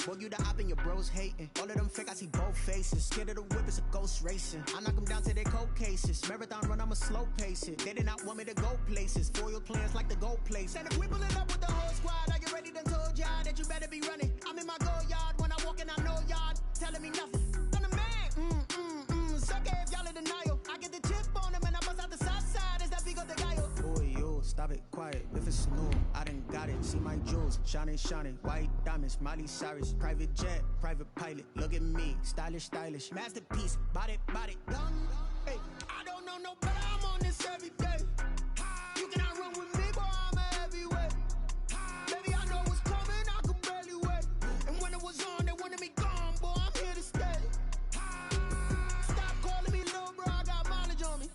Speaker 1: Boy, you the op and your bros hating. All of them fake, I see both faces. Scared of the whip, it's a ghost racing. I knock them down to their cold cases. Marathon run, I'ma slow pace it. They did not want me to go places. Foil plans like the gold place. And if we pulling up with the whole squad, are you ready? Done told y'all that you better be running. I'm in my go yard. When I walk in, I know y'all telling me nothing. I'm the man. Suck it if y'all in denial. I get the chip on them and I bust out the south side. Is that Vigo de Gallo? Boy, yo, stop it, quiet. If it's new, I done got got it. See my jewels, shining, shining. White diamonds, Miley Cyrus. Private jet, private pilot. Look at me, stylish, stylish. Masterpiece, body, body. Hey, I don't know no better. I'm on this every day. You cannot run with me, boy. I'm a heavyweight. Baby, I know what's coming. I could barely wait. And when it was on, they wanted me gone, boy. I'm here to stay. Stop calling me little bro. I got mileage on me.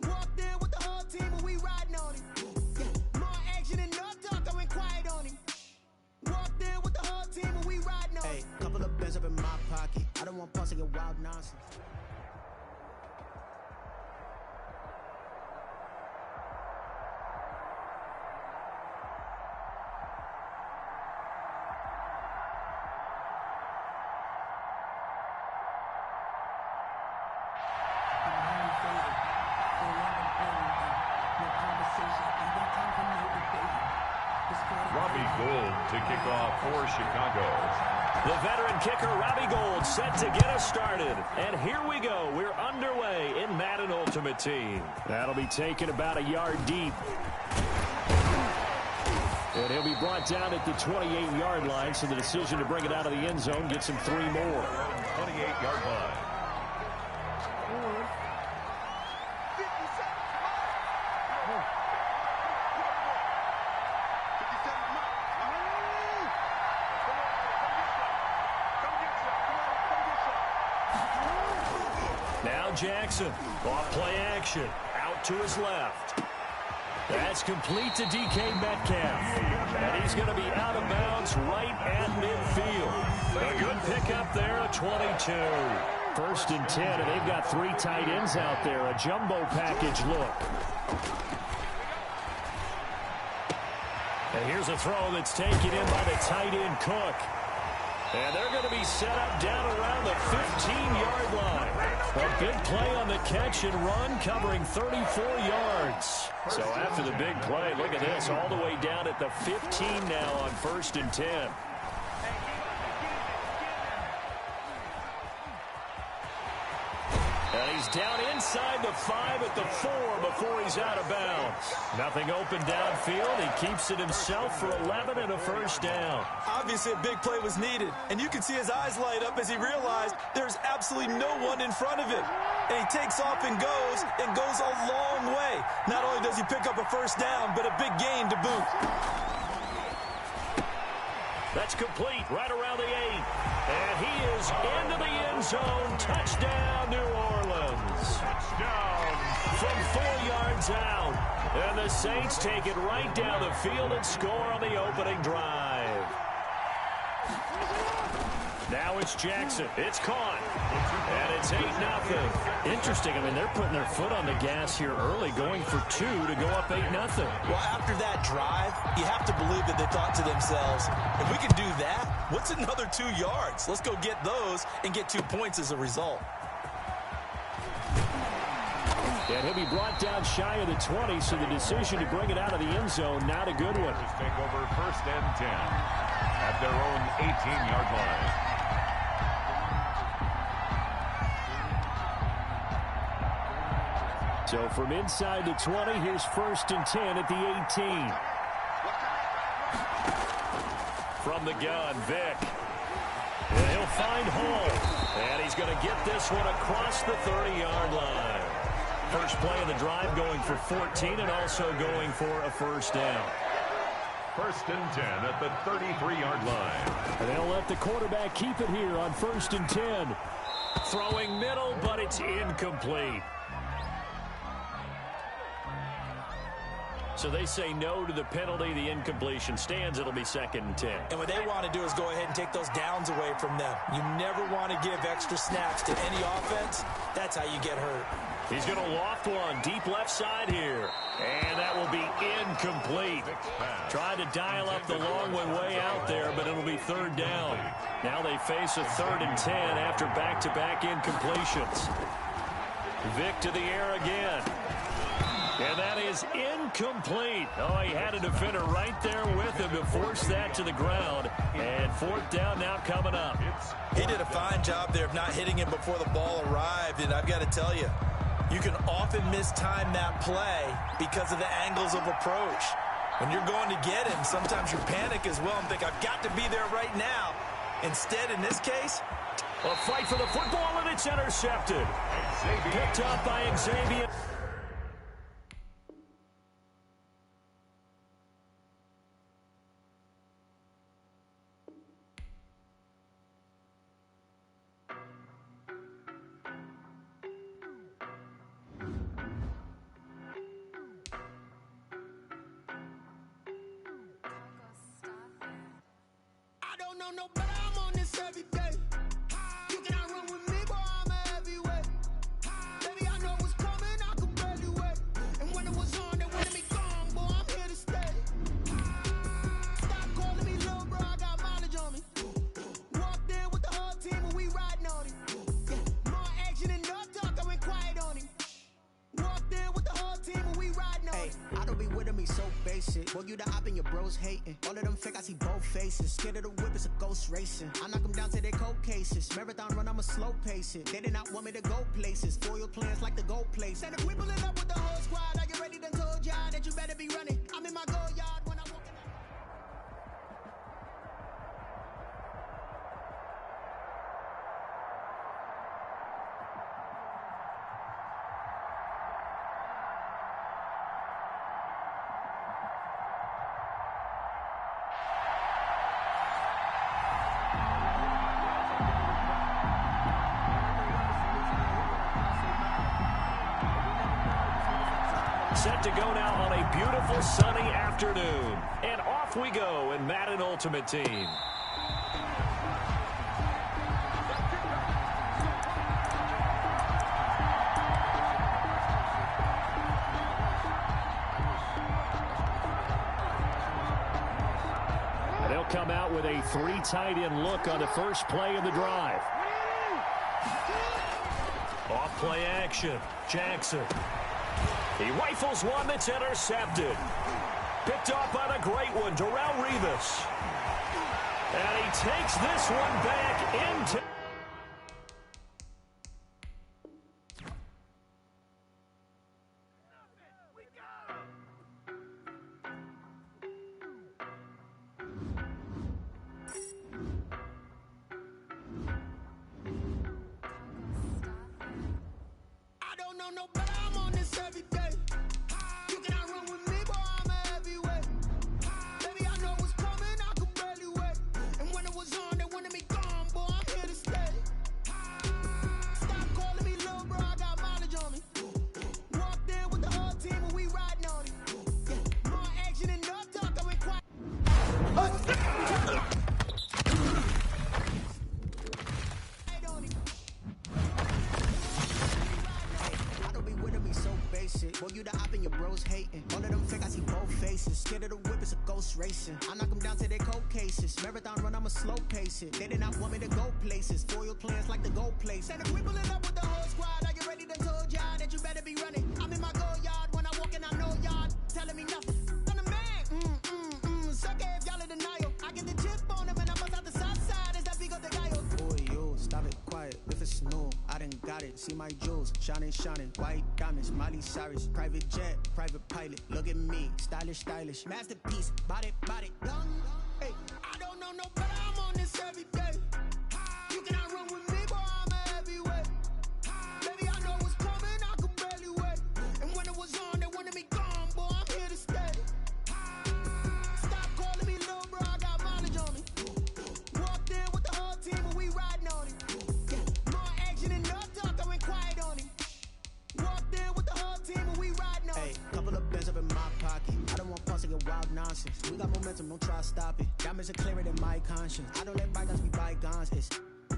Speaker 1: Walked in with the whole team, and we riding on it. Yeah, more action and no talk. I went quiet on him. Walked in with the whole team, and we riding on it. Hey, couple of bands up in my pocket. I don't want pause to get wild nonsense.
Speaker 3: Robbie Gould to kick off for Chicago.
Speaker 2: The veteran kicker, Robbie Gould, set to get us started. And here we go. We're underway in Madden Ultimate Team. That'll be taken about a yard deep. And he'll be brought down at the 28-yard line, so the decision to bring it out of the end zone gets him 3 more.
Speaker 3: 28-yard line.
Speaker 2: Now Jackson, off play action, out to his left. That's complete to DK Metcalf. And he's going to be out of bounds right at midfield. A good pickup there, a 22. 1st and 10, and they've got 3 tight ends out there. A jumbo package look. And here's a throw that's taken in by the tight end Cook. And they're going to be set up down around the 15-yard line. A big play on the catch and run, covering 34 yards. So after the big play, look at this, all the way down at the 15 now on 1st and 10. And he's down inside the 5 at the 4 before he's out of bounds. Nothing open downfield. He keeps it himself for 11 and a 1st down.
Speaker 4: Obviously, a big play was needed, and you can see his eyes light up as he realized there's absolutely no one in front of him. And he takes off and goes a long way. Not only does he pick up a 1st down, but a big gain to boot.
Speaker 2: That's complete right around the 8. And he is into the end zone. Touchdown, New Orleans.
Speaker 3: Touchdown.
Speaker 2: From 4 yards out. And the Saints take it right down the field and score on the opening drive. Now it's Jackson. It's caught. And it's 8-0. Interesting. I mean, they're putting their foot on the gas here early, going for 2 to go up 8-0.
Speaker 4: Well, after that drive, you have to believe that they thought to themselves, if we can do that, what's another 2 yards? Let's go get those and get 2 points as a result.
Speaker 2: And he'll be brought down shy of the 20, so the decision to bring it out of the end zone, not a good one.
Speaker 3: Take over 1st and 10 at their own 18-yard line.
Speaker 2: So from inside the 20, here's 1st and 10 at the 18. From the gun, Vick. And he'll find Hall. And he's going to get this one across the 30-yard line. First play of the drive going for 14 and also going for a 1st down.
Speaker 3: 1st and 10 at the 33-yard line.
Speaker 2: And they'll let the quarterback keep it here on 1st and 10. Throwing middle, but it's incomplete. So they say no to the penalty. The incompletion stands. It'll be 2nd and 10.
Speaker 4: And what they want to do is go ahead and take those downs away from them. You never want to give extra snaps to any offense. That's how you get hurt.
Speaker 2: He's going to loft one deep left side here. And that will be incomplete. Tried to dial up the long one way out there, but it'll be 3rd down. Now they face a 3rd and 10 after back-to-back incompletions. Vick to the air again. And that is incomplete. Oh, he had a defender right there with him to force that to the ground. And 4th down now coming up.
Speaker 4: He did a fine job there of not hitting him before the ball arrived. And I've got to tell you, you can often mistime that play because of the angles of approach. When you're going to get him, sometimes you panic as well and think, I've got to be there right now. Instead, in this case,
Speaker 2: a fight for the football, and it's intercepted. Picked up by Xavier.
Speaker 1: No, but I'm on this every day. You cannot run with me, boy, I'm a heavyweight. Baby, I know what's coming, I could barely wait. And when it was on, they wanted me gone, boy, I'm here to stay. Stop calling me little bro, I got mileage on me. Walked in with the whole team and we riding on him. Yeah, more action and no talk, I went quiet on him. Walked in with the whole team and we riding on him. I don't be with him, he's so basic. Boy, you the op and your bros hating. All of them fake, I see both faces. Scared of the whip, it's a ghost racing. I knock them down to their cold cases. Marathon run, I'ma slow pace it. They did not want me to go places. Foil plans like the goal place. And if we pulling up with the whole squad, are you ready? Done told y'all that you better be running. I'm in my goal yard when I walk in.
Speaker 2: Set to go now on a beautiful sunny afternoon. And off we go in Madden Ultimate Team. And they'll come out with a 3 tight end look on the first play of the drive. Off play action. Jackson. He rifles one that's intercepted. Picked off by the great one, Darrelle Revis. And he takes this one back into...
Speaker 1: I don't know no better, I'm on this every day. You cannot run with me, boy, I'm a heavyweight. Baby, I know what's coming, I could barely wait. And when it was on, they wanted me gone, boy, I'm here to stay. Stop calling me little bro, I got mileage on me. Walked in with the whole team and we riding on it. Yeah, more action and no talk, I went quiet. I don't be with him, he's so basic. Boy, you the op and your bros hating. All of them fake, I see both faces. Scared of the whip, it's a ghost racing. I knock them down to their cold cases. Marathon run, I'ma slow pace it. They did not want me to go places. Foil plans like the goal place. And if we pulling up with the whole squad, are you ready? Done told y'all that you better be running. I'm in my goal yard when I walk in, I know y'all telling me nothing. I'm the man. Suck it if y'all in denial. I get the chip on him and I bust out the south side. Is that big of the guy? Boy, yo, stop it, quiet. If it's new, I done got it. See my jewels, shining, white diamonds, Miley Cyrus, private jet, private pilot. Look at me, stylish, masterpiece, body, young. Hey, I don't know no better, I'm on this every day. You cannot run with me, boy, I'm a heavyweight. Baby, I know what's coming, I could barely wait. And when it was on, they wanted me gone, boy, I'm here to stay. Stop calling me little bro, I got mileage on me. Walked in with the whole team and we riding on it. Yeah, more action and no talk, I went quiet on him. Walked in with the whole team and we riding on it. Couple of bins up in my pocket. I don't want pulse to get wild nonsense. We got momentum, don't try to stop it. Diamonds are clearer than my conscience. I don't let bygones be bygones.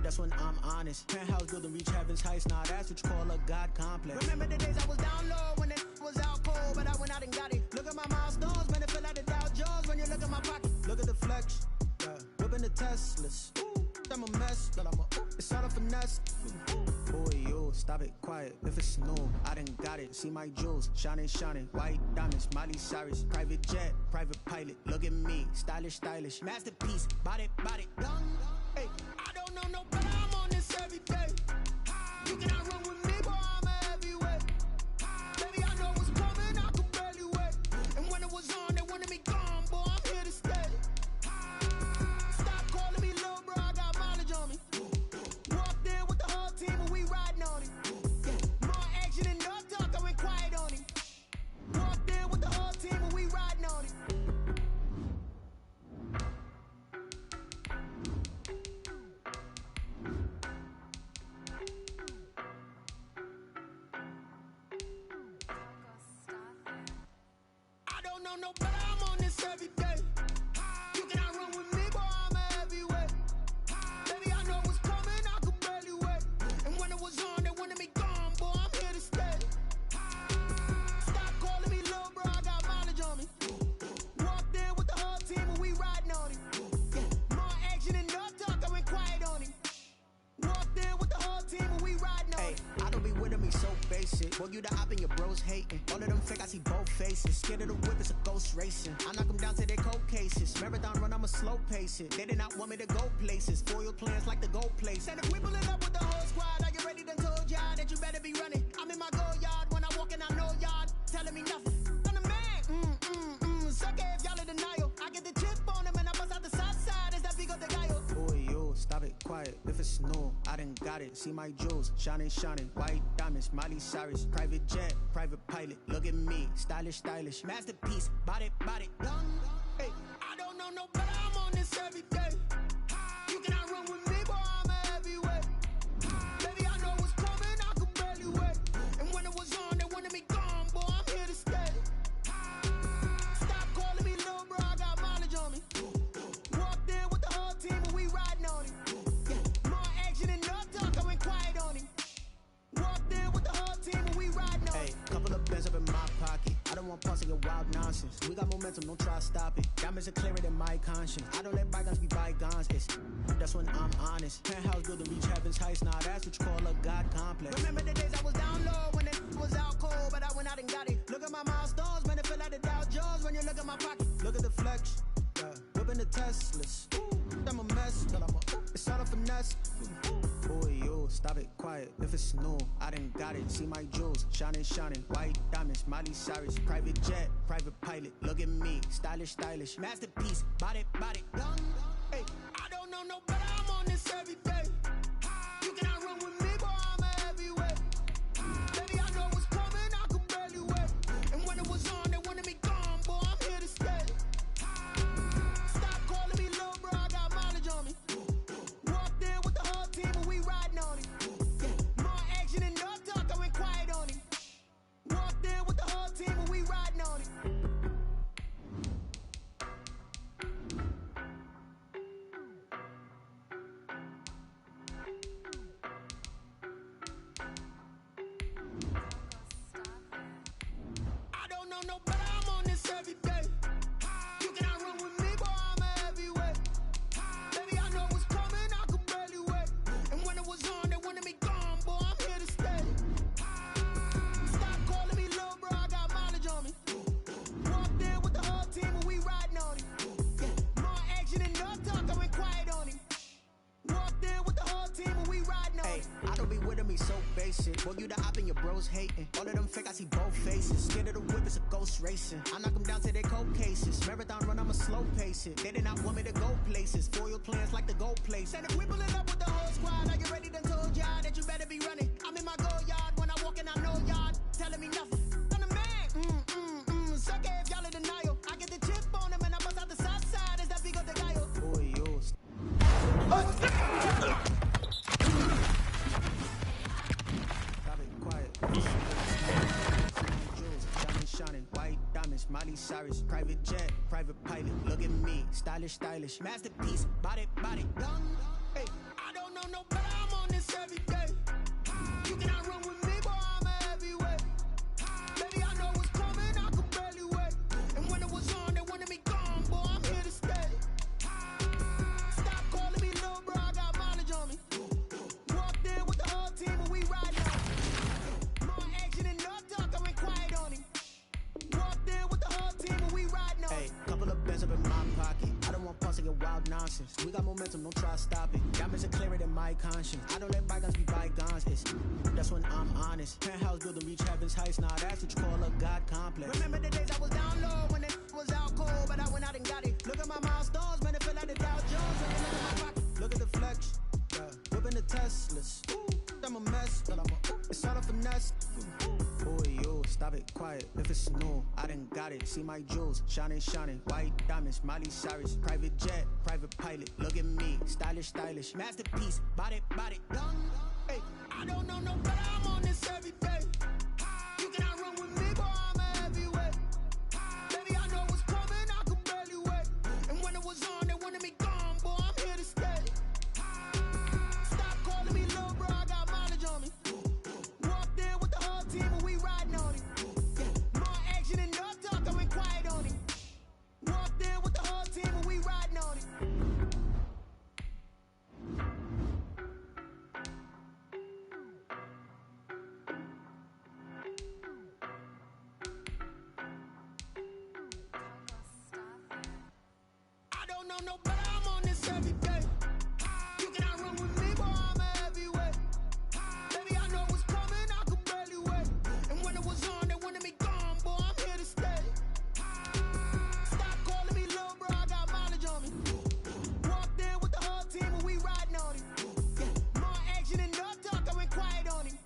Speaker 1: That's when I'm honest. Penthouse building, reach heaven's heights. Now that's what you call a God complex. Remember the days I was down low when it was out cold, but I went out and got it. Look at my milestones, man, it feel like the Dow Jones when you look at my pocket. Look at the flex, yeah. Whipping the Teslas. Ooh, I'm a mess, girl, it's all a finesse. Boy, yo, stop it, quiet. If it's new, I done got it. See my jewels, shining, white diamonds, Miley Cyrus, private jet, private pilot. Look at me, stylish, masterpiece, body, young. Hey, I don't know no better, I'm on this every day. You cannot run with me, boy, I'm a heavyweight. Baby, I know what's coming, I could barely wait. And when it was on, they wanted me. on this every day. You cannot run with me, boy, I'm a heavyweight. Baby, I know what's coming, I could barely wait. And when it was on, they wanted me gone, boy, I'm here to stay. Stop calling me little bro, I got mileage on me. Walked in with the whole team and we riding on him. Yeah, more action and no talk, I went quiet on him. Walked in with the whole team and we riding on him. I don't be with me so basic. Boy, you the op and your bros hating. All of them fake, I see both faces. Scared of the whip, it's a ghost racing. I knock them down to their cold cases. Marathon run, I'ma slow pace it. They did not want me to go places. Foil plans like the go place. And if we pulling up with the whole squad, are you ready? Done told y'all that you better be running. I'm in my go yard when I walk in, I know y'all telling me nothing. I'm the man. Suck it if y'all in denial. I get the chip on him and I bust out the south side. Is that Vigo de Gallo? Boy, yo, stop it, quiet. If it's snow, I done got it. See my jewels, shining, shining. White diamonds, Miley Cyrus. Private jet, private pilot. Look at me, stylish, stylish. Masterpiece, body, done. Hey, I don't know no better. I'm on this every day. You cannot run with me, boy, I'm a heavyweight. Baby, I know what's coming, I could barely wait. And when it was on, they wanted me gone, boy, I'm here to stay. Stop calling me little bro, I got mileage on me. Walked in with the whole team and we riding on him. Yeah, more action and no talk, I went quiet on him. Walked in with the whole team and we riding on him. Hey, couple of bands up in my pocket. I don't want pause to get wild nonsense. We got momentum, don't try to stop it. Diamonds are clearer than my conscience. I don't let bygones be bygones. That's when I'm honest. Penthouse building reach heaven's heights. Nah, that's what you call a God complex. Remember the days I was down low when it was out cold, but I went out and got it. Look at my milestones, man, it feel like the Dow Jones when you look at my pocket. Look at the flex, whipping the Teslas. I'm a mess, but it's all a finesse. Boy, yo, stop it, quiet. If it's snow, I done got it. See my jewels, shining, shining. White diamonds, Miley Cyrus. Private jet, private pilot. Look at me, stylish, stylish. Masterpiece, body, done. Hey, I don't know no better. I'm on this every day. You cannot run with me, boy, I'm a heavyweight. Baby, I know what's coming, I could barely wait. And when it was on, they wanted me gone, boy, I'm here to stay. Stop calling me little bro, I got mileage on me. Walked in with the whole team and we riding on him. Yeah, more action and no talk, I went quiet on him. Walked in with the whole team and we riding on him. I don't know no better, I'm on this every day. You cannot run with me, boy, I'm a heavyweight. Baby, I know what's coming, I could barely wait. And when it was on, they wanted me gone, boy, I'm here to stay. Stop calling me little bro, I got mileage on me. Walked in with the whole team and we riding on him. Yeah, more action and no talk, I went quiet on him. Walked in with the whole team and we riding on him. I don't be with me so basic. Boy, you the op and your bros hating. All of them fake, I see both faces. Scared of the whip, it's a ghost racing. I knock them down to their cold cases. Marathon run, I'ma slow pace it. They did not want me to go places. Foil plans like the go place. And if we pulling up with the whole squad, are you ready? Done told y'all that you better be running. I'm in my go yard when I walk in, I know y'all telling me nothing. I'm the man. Suck it if y'all in denial. I get the chip on him and I bust out the south side. Is that Vigo de Gallo? Boy, yo. Stop it, quiet. Jewels, shining, shining. White diamonds, Miley Cyrus. Private jet, private pilot. Look at me, stylish, stylish. Masterpiece, body, done. Hey, I don't know no better. I'm on this every day. You cannot run with me, boy, I'm a heavyweight. Baby, I know what's coming, I could barely wait. And when it was on, they wanted me gone, boy, I'm here to stay. Stop calling me little bro, I got mileage on me. Walked in with the whole team and we riding on him. More action and no talk, I went quiet on him. Walked in with the whole team and we riding on him. Hey, couple of bands up in my pocket. I don't want pause to get wild nonsense. We got momentum, don't try to stop it. Diamonds are clearer than my conscience. I don't let bygones be bygones. That's when I'm honest. Penthouse building reach heaven's heights. Nah, that's what you call a God complex. Remember the days I was down low when it was out cold, but I went out and got it. Look at my milestones, man, it feel like the Dow Jones when you look at my pocket. Look at the flex, whipping the Teslas. I'm a mess, but it's all a finesse. Boy, yo, stop it, quiet. If it's snow, I done got it. See my jewels, shining, shining. White diamonds, Miley Cyrus. Private jet, private pilot. Look at me, stylish, stylish. Masterpiece, body, done. Hey, I don't know no better. I'm on this every day. You cannot run with me, boy, I'm a heavyweight. Baby, I know what's coming, I no better, I'm on this every day. You cannot run with me, boy, I'm a heavyweight. Baby, I know what's coming, I could barely wait. And when it was on, they wanted me gone, boy, I'm here to stay. Stop calling me little bro, I got mileage on me. Walked in with the whole team and we riding on him. Yeah, more action and no talk, I went quiet on him.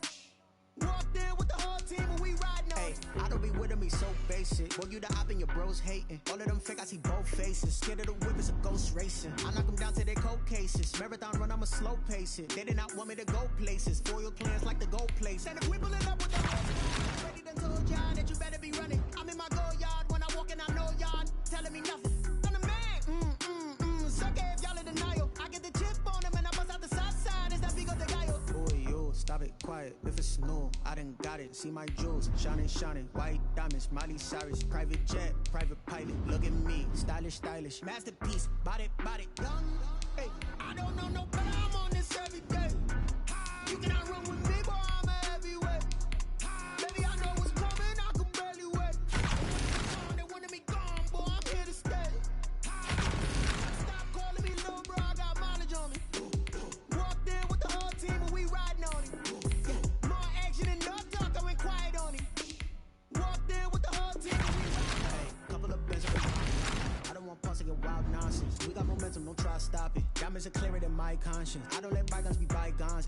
Speaker 1: Walked in with the whole team and we riding on him. I don't be with him, he's so basic. Boy, you the op and your bros hating. All of them fake, I see both faces. Scared of the whip, it's a ghost racing. I knock them down to their cold cases. Marathon run, I'ma slow pace it. They did not want me to go places. Foil plans like the gold place. And if we pulling up with the whole ready done told y'all that you better be running. I'm in my go yard when I walk in, I know y'all telling me nothing. I'm the man, sucker if y'all in denial. I get the chip on them and I bust out the south side. It's that big of the guy. Boy, yo, stop it, quiet. If it's new, I done got it. See my jewels, shining, shining. White diamonds, Miley Cyrus. Private jet, private pilot. Look at me, stylish, stylish. Masterpiece, body, young. Hey, I don't know no better, I'm on this every day. You cannot run with me, boy, I'm a heavyweight. Baby, I know what's coming, I could barely wait. They wanted me gone, boy, I'm here to stay. Stop calling me little bro, I got mileage on me. Walked in with the whole team and we riding on him. Yeah, more action and no talk, I went quiet on him. Walked in with the whole team and we riding on him. Hey, couple of bins I don't want pulse to get wild nonsense. We got momentum, don't try to stop it. Diamonds are clearer than my conscience. I don't let bygones be bygones.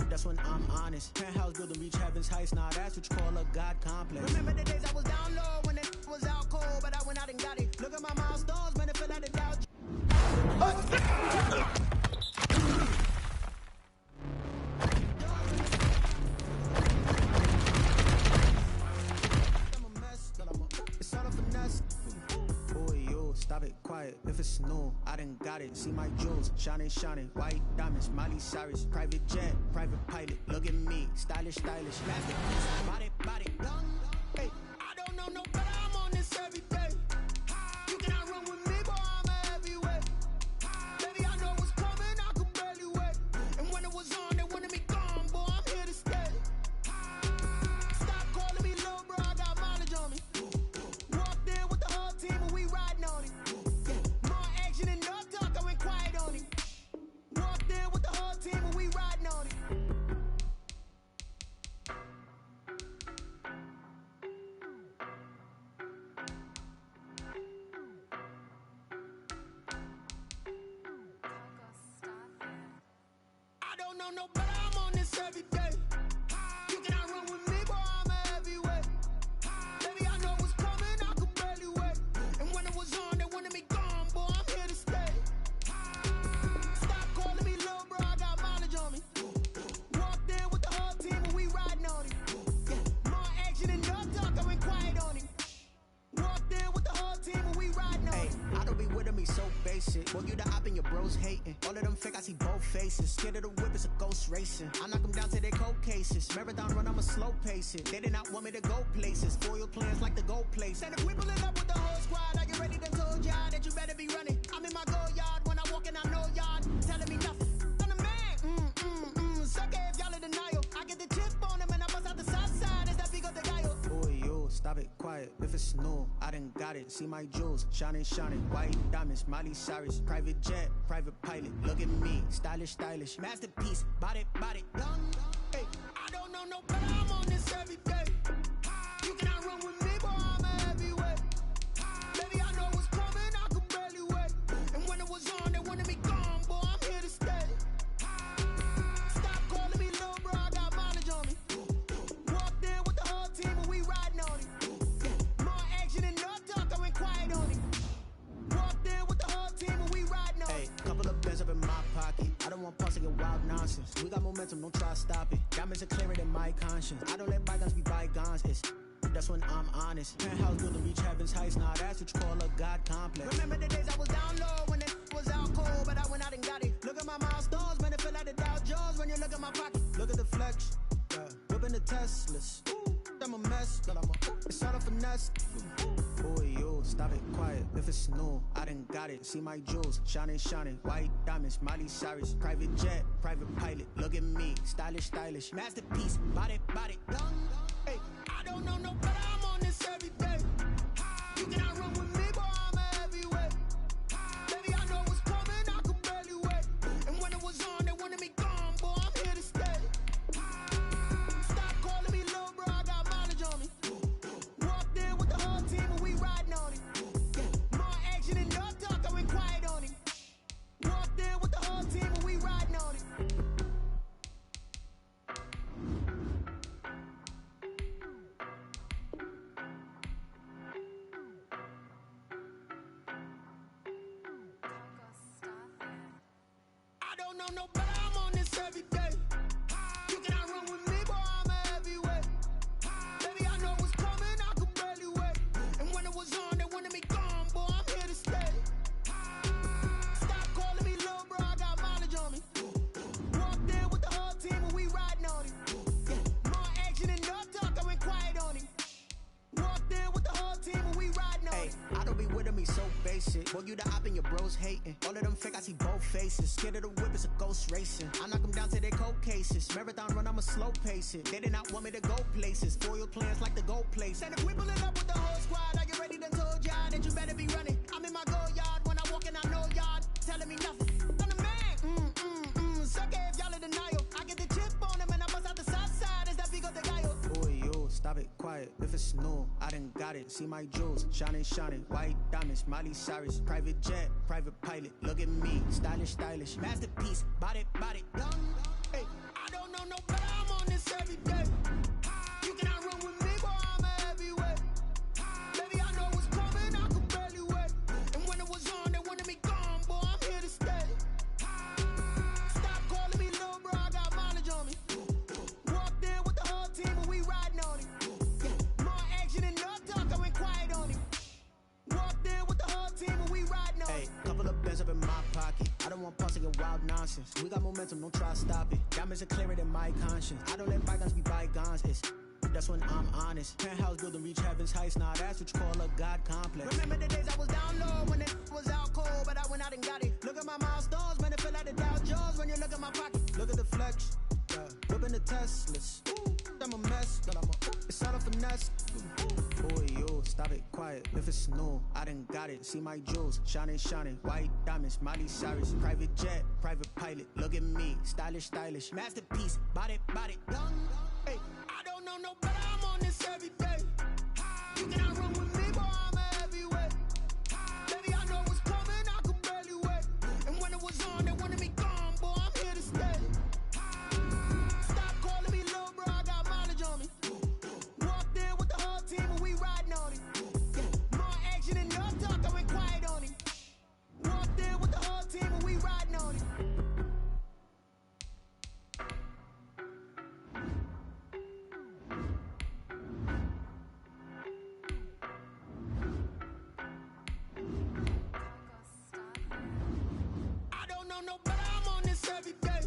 Speaker 1: That's when I'm honest. Penthouse building reach heaven's heights. Now that's what you call a God complex. Remember the days I was down low when it was out cold, but I went out and got it. Look at my milestones, man, it feel like the Dow. It's all a finesse. Boy, yo, stop it, quiet. If it's new, I done got it. See my jewels, shining, shining. White diamonds, Miley Cyrus. Private jet, private pilot. Look at me, stylish, stylish. Masterpiece, body, young. Hey, I don't know no better, I'm on this every day. You cannot run with me, boy, I'm a heavyweight. Baby, I know what's coming, I could barely wait. And when it was on, they wanted me gone, boy, I'm here to stay. Stop calling me little bro, I got mileage on me. Walked in with the whole team and we riding on him. Yeah, more action and no talk, I went quiet on him. Walked in with the whole team and we riding on him. I don't know no better, I'm on this every day. You cannot run with me, boy, I'm a heavyweight. Baby, I know what's coming, I could barely wait. And when it was on, they wanted me gone, boy, I'm here to stay. Stop calling me little bro, I got mileage on me. Walked in with the whole team and we riding on him. Yeah, more action and no talk, I went quiet on him. Walked in with the whole team and we riding on him. I don't be with him, he's so basic. Boy, you the op and your bros hating. All of them fake, I see both faces. Scared of the whip, it's a ghost racing. I knock them down to their cold cases. Marathon run, I'ma slow pace it. They did not want me to go places. Foil plans like the gold place. And if we pulling up with the whole squad, I get ready to told y'all that you better be running. I'm in my go yard when I walk in, I know y'all telling me nothing. I'm the man, sucker if y'all in denial. I get the chip on them and I bust out the south side. It's that big of the guy. Boy, yo, stop it, quiet. If it's new, I done got it. See my jewels, shining, shining. White diamonds, Miley Cyrus. Private jet, private pilot. Look at me, stylish, stylish. Masterpiece, body, young. Hey, I don't know no better, I'm on this every day. You cannot run with me, boy, I'm a heavyweight. Baby, I know what's coming, I could barely wait. And when it was on, they wanted me gone, boy, I'm here to stay. Stop calling me little bro, I got mileage on me. Walked in with the whole team and we riding on him. Yeah, more action and no talk, I went quiet on him. Walked in with the whole team and we riding on him. Hey, couple of bins up in my pocket. I don't want pulse to get wild nonsense. We got momentum, don't try to stop it. Diamonds are clearer than my conscience. I don't let bygones be bygones. That's when I'm honest. Penthouse building reach heaven's heights. Now that's what you call a God complex. Remember the days I was down low when it was out cold, but I went out and got it. Look at my milestones, man, it feel like the Dow Jones when you look at my pocket. Look at the flex, whipping the Teslas. I'm a mess, it's all a finesse. Boy, yo, stop it, quiet. If it's new, I done got it. See my jewels, shining, shining. White diamonds, Miley Cyrus. Private jet, private pilot. Look at me, stylish, stylish. Masterpiece, body, young. Hey, I don't know no better, I'm on this every day. You cannot run with me, boy, I'm a heavyweight. Baby, I know know no better, I'm on this every day. You cannot run with me, boy, I'm a heavyweight. Baby, I know what's coming, I could barely wait. And when it was on, they wanted me gone, boy, I'm here to stay. Stop calling me little bro, I got mileage on me. Walked in with the whole team and we riding on him. Yeah, more action and no talk, I went quiet on him. Walked in with the whole team and we riding on him. I don't be with me so basic. Boy, you the op and your bros hating. All of them fake, I see both faces. Scared of the whip, it's a ghost racing. I knock them down to their cold cases. Marathon run, I'ma slow pace it. They did not want me to go places. Foil plans like the go place. And if we pulling up with the whole squad, are you ready? Done told y'all that you better be running. I'm in my go yard. When I walk in, I know y'all telling me nothing. I'm the man. Suck it if y'all in denial. I get the chip on him and I bust out the south side. Is that Vigo de Gallo? Boy, yo, stop it, quiet. If it's new, I done got it. See my jewels, shining, shining. White diamonds, Miley Cyrus. Private jet, private pilot. Look at me, stylish, stylish. Masterpiece, body, young. Hey, I don't know no better, I'm on this every day. You cannot run with me, boy, I'm a heavyweight. Baby, I know what's coming, I could barely wait. And when it was on, they wanted me gone, boy, I'm here to stay. Stop calling me little bro, I got mileage on me. Walked in with the whole team and we riding on him. Yeah, more action and no talk, I went quiet on him. Walked in with the whole team and we riding on him. Hey, couple of bands up in my pocket. I don't want pause to get wild nonsense. We got momentum, don't try to stop it. Diamonds are clearer than my conscience. I don't let bygones be bygones. That's when I'm honest. Penthouse building reach heaven's heights. Nah, that's what you call a God complex. Remember the days I was down low when it was out cold, but I went out and got it. Look at my milestones, man, it feel like the Dow Jones when you look at my pocket. Look at the flex, whipping the Teslas. I'm a mess, but it's all a finesse. Boy, yo, stop it, quiet. If it's new, I done got it. See my jewels, shining, shining. White diamonds, Miley Cyrus. Private jet, private pilot. Look at me, stylish, stylish. Masterpiece, body, young. Hey, I don't know no better, I'm on this every day. You cannot run with me, boy, I'm a heavyweight. Baby, I know what's coming, I could barely wait. And when it was on, they wanted me gone, boy, I'm here to stay. Stop calling me little bro, I got mileage on me. Walked in with the whole team and we riding on him. Yeah, more action and no talk, I went quiet on him. Walked in with the whole team and we riding on him. I don't know no better, I'm on this every day.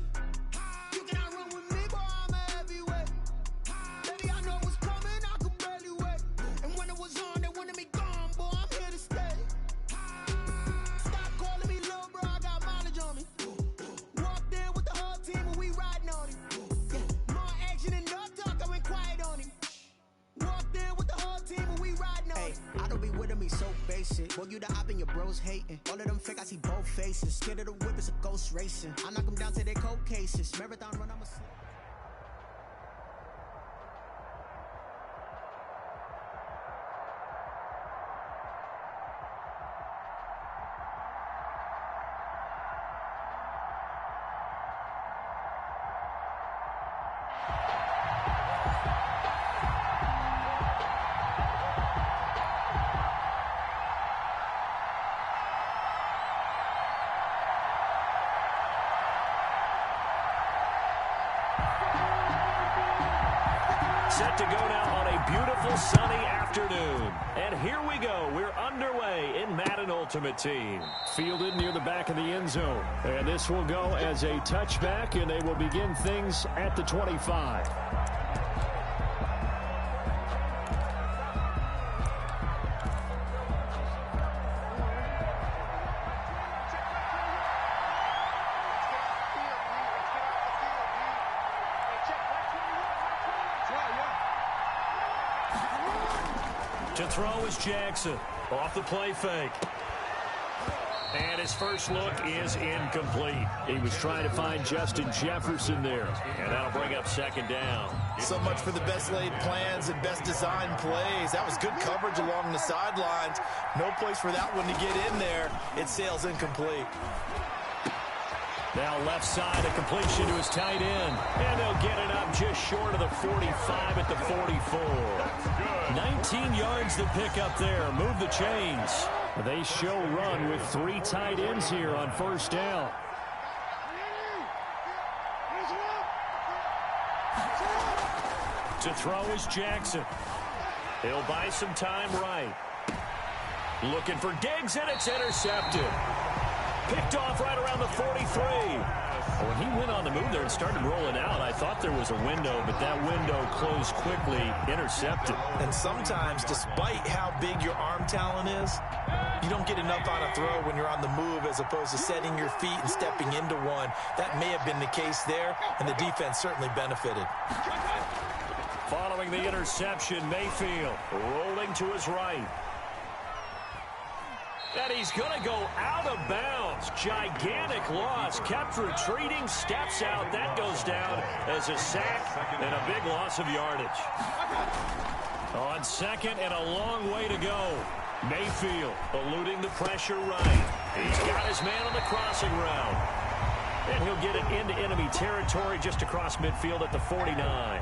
Speaker 1: You cannot run with me, boy, I'm a heavyweight. Baby, I know what's coming, I could barely wait. And when it was on, they wanted me gone, boy, I'm here to stay. Stop calling me little bro, I got mileage on me. Walked in with the whole team and we riding on him. Yeah, more action and no talk, I went quiet on him. Walked in with the whole team and we riding on him. I don't be with me so basic. Boy, you the op and your bros hating. All of them fake, I see both faces. Scared of the whip, it's a ghost racing. I knock them down to their cold cases. Marathon run, I'ma slip.
Speaker 2: Set to go now on a beautiful sunny afternoon. And here we go. We're underway in Madden Ultimate Team. Fielded near the back of the end zone. And this will go as a touchback, and they will begin things at the 25. To throw is Jackson. Off the play fake. And his first look is incomplete. He was trying to find Justin Jefferson there. And that'll bring up second down.
Speaker 4: So much for the best laid plans and best designed plays. That was good coverage along the sidelines. No place for that one to get in there. It sails incomplete.
Speaker 2: Now left side, a completion to his tight end. And they'll get it up just short of the 45 at the 44. 19 yards to pick up there. Move the chains. They show run with 3 tight ends here on first down. To throw is Jackson. He'll buy some time right. Looking for Diggs, and it's intercepted. Picked off right around the 43. When he went on the move there and started rolling out, I thought there was a window, but that window closed quickly, intercepted.
Speaker 4: And sometimes, despite how big your arm talent is, you don't get enough on a throw when you're on the move as opposed to setting your feet and stepping into one. That may have been the case there, and the defense certainly benefited.
Speaker 2: Following the interception, Mayfield rolling to his right. And he's going to go out of bounds. Gigantic loss. Kept retreating. Steps out. That goes down as a sack and a big loss of yardage. On second and a long way to go. Mayfield eluding the pressure right. He's got his man on the crossing route. And he'll get it into enemy territory just across midfield at the 49.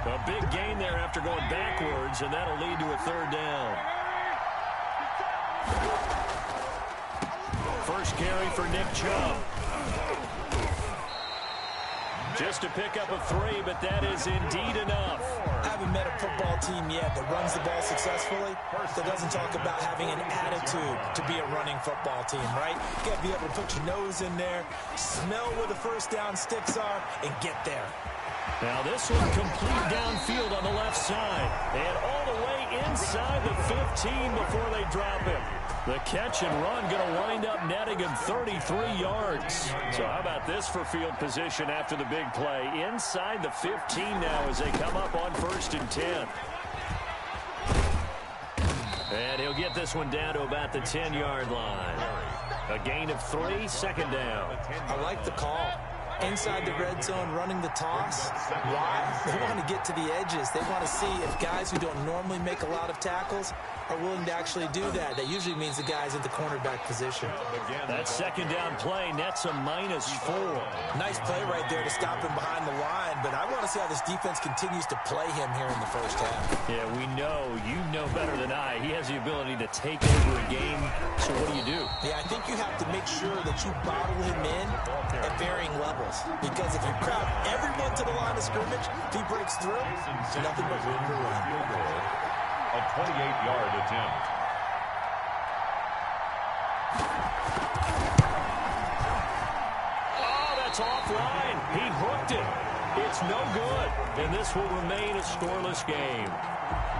Speaker 2: A big gain there after going backwards, and that'll lead to a third down. First carry for Nick Chubb. Just to pick up a 3, but that is indeed enough.
Speaker 4: I haven't met a football team yet that runs the ball successfully that doesn't talk about having an attitude to be a running football team, right? You got to be able to put your nose in there, smell where the first down sticks are, and get there.
Speaker 2: Now this one complete downfield on the left side. And all the way inside the 15 before they drop it. The catch and run going to wind up netting him 33 yards. So how about this for field position after the big play? Inside the 15 now as they come up on 1st and 10. And he'll get this one down to about the 10-yard line. A gain of 3, second down.
Speaker 4: I like the call. Inside the red zone, running the toss. Why? They want to get to the edges. They want to see if guys who don't normally make a lot of tackles are willing to actually do that. That usually means the guy's at the cornerback position.
Speaker 2: That second down play nets a -4.
Speaker 4: Nice play right there to stop him behind the line, but I want to see how this defense continues to play him here in the first half.
Speaker 2: Yeah, we know. You know better than I. He has the ability to take over a game. So what do?
Speaker 4: Yeah, I think you have to make sure that you bottle him in at varying levels. Because if you crowd everyone to the line of scrimmage, if he breaks through, nothing but room to run.
Speaker 3: A 28-yard attempt.
Speaker 2: Oh, that's offline. He hooked it. It's no good. And this will remain a scoreless game.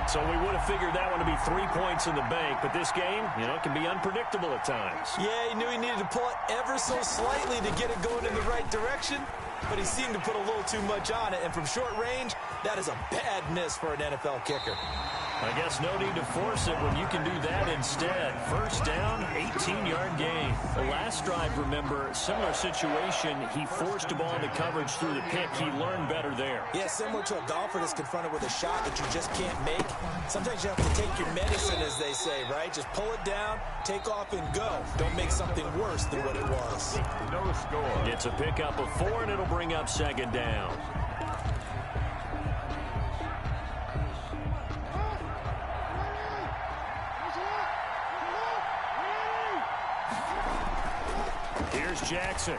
Speaker 2: So we would have figured that one to be 3 points in the bank. But this game, can be unpredictable at times.
Speaker 4: Yeah, he knew he needed to pull it ever so slightly to get it going in the right direction. But he seemed to put a little too much on it. And from short range, that is a bad miss for an NFL kicker.
Speaker 2: I guess no need to force it when you can do that instead. First down, 18-yard gain. The last drive, remember, similar situation. He forced a ball into coverage through the pick. He learned better there.
Speaker 4: Yeah, similar to a golfer that's confronted with a shot that you just can't make. Sometimes you have to take your medicine, as they say, right? Just pull it down, take off, and go. Don't make something worse than what it was.
Speaker 3: No score.
Speaker 2: It's a pickup of 4, and it'll bring up second down. Here's Jackson.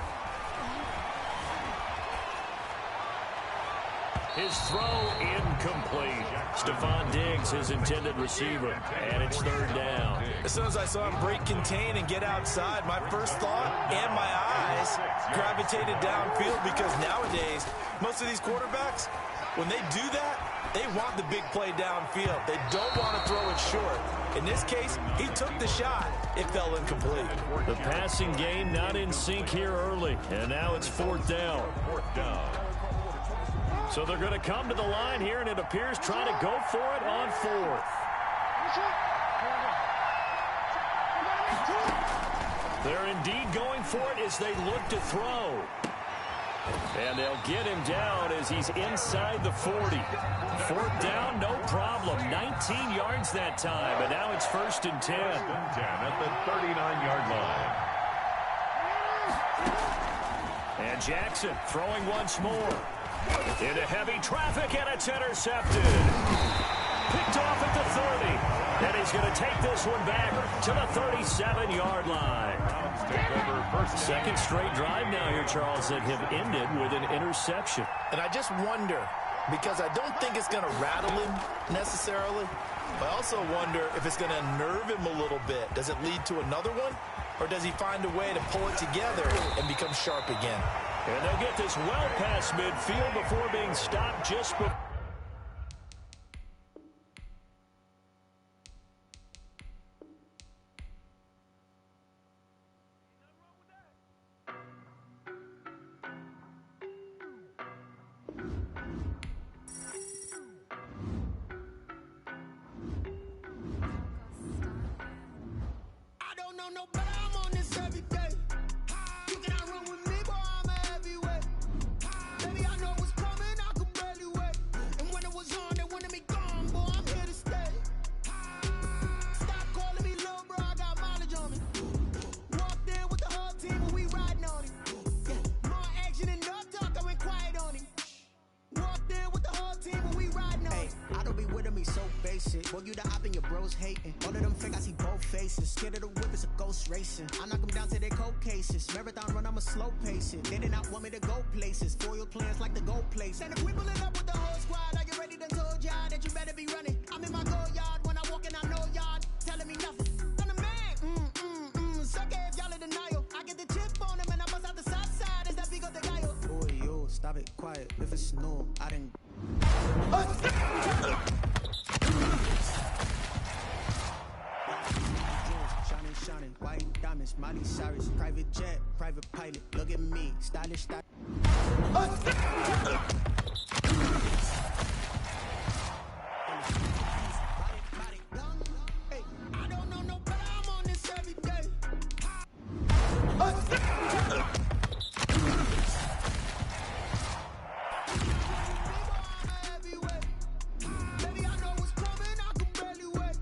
Speaker 2: His throw incomplete. Stephon Diggs, his intended receiver, and it's third down.
Speaker 4: As soon as I saw him break contain and get outside, my first thought and my eyes gravitated downfield because nowadays, most of these quarterbacks, when they do that, they want the big play downfield. They don't want to throw it short. In this case, he took the shot. It fell incomplete.
Speaker 2: The passing game not in sync here early, and now it's fourth down. So they're going to come to the line here, and it appears trying to go for it on 4th. They're indeed going for it as they look to throw. And they'll get him down as he's inside the 40. Fourth down, no problem. 19 yards that time, but now it's 1st and 10.
Speaker 3: At the 39-yard line.
Speaker 2: And Jackson throwing once more. Into heavy traffic, and it's intercepted. Picked off at the 30. And he's going to take this one back to the 37-yard line. Second straight drive now here, Charles, that have ended with an interception.
Speaker 4: And I just wonder because I don't think it's going to rattle him necessarily. I also wonder if it's going to unnerve him a little bit. Does it lead to another one? Or does he find a way to pull it together and become sharp again?
Speaker 2: And they'll get this well past midfield before being stopped just before.
Speaker 1: No, but I'm on this every day. You cannot run with me, boy, I'm a heavyweight. Baby, I know what's coming, I could barely wait. And when it was on, they wanted me gone, boy, I'm here to stay. Stop calling me little bro, I got mileage on me. Walked in with the whole team, and we riding on him. Yeah, more action and no talk, I went quiet on him. Walked in with the whole team, and we riding on him. I don't be with him, he's so basic. Boy, you the op and your bros hating. All of them fake, I see both faces. Scared of the whip, it's a ghost racing. I knock them down to their cold cases. Marathon run, I'ma slow pace it. They did not want me to go places. Foil plans like the gold place. And if we pulling up with the whole squad, are you ready to told y'all that you better be running? I'm in my go yard. When I walk in, I know y'all telling me nothing. I'm the man. Suck it if y'all in denial. I get the chip on him and I bust out the south side. Is that big of the guy? Boy, yo, stop it, quiet. If it's no, I didn't. Shining, white diamonds, Miley Cyrus, private jet, private pilot. Look at me, stylish style. Hey, I don't know no, but I'm on this every day. Baby, I know what's coming, I could barely wait.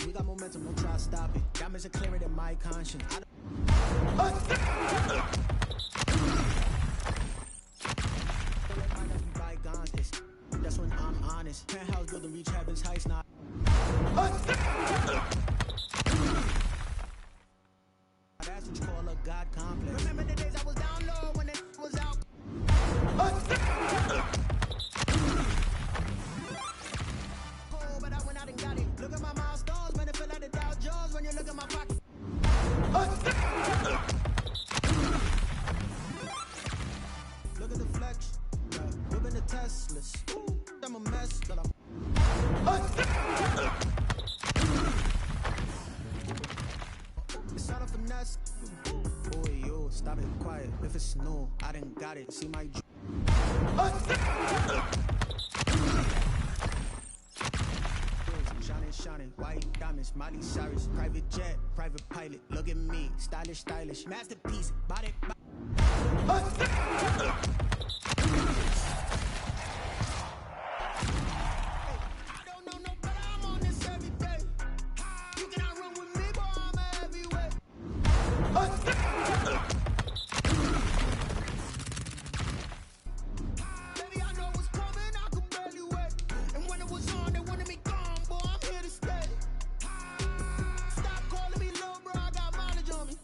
Speaker 1: We got momentum, don't try to stop it. Diamonds are clearer than my conscience. That's when I'm honest. Penthouse building, reach heaven's heights, not. That's what you call a God complex. Remember the days I was down low when it was out. But I went out and got it. Look at my milestones, man, it feel like the Dow Jones when you look at my pocket. Look at the flex, whipping the Teslas. I'm a mess, but I'm. It's not a finesse. Boy, yo, stop it, quiet. If it's no, I didn't got it. See my. Shining, white diamonds, Miley Cyrus, private jet, private pilot. Look at me, stylish, masterpiece, body. I don't know no, but I'm on this every day. You cannot run with me, boy, I'm a heavyweight. Baby, I know what's coming, I could barely wait. And when it was on, they wanted me gone, boy, I'm here to stay. Stop calling me little bro, I got mileage on me.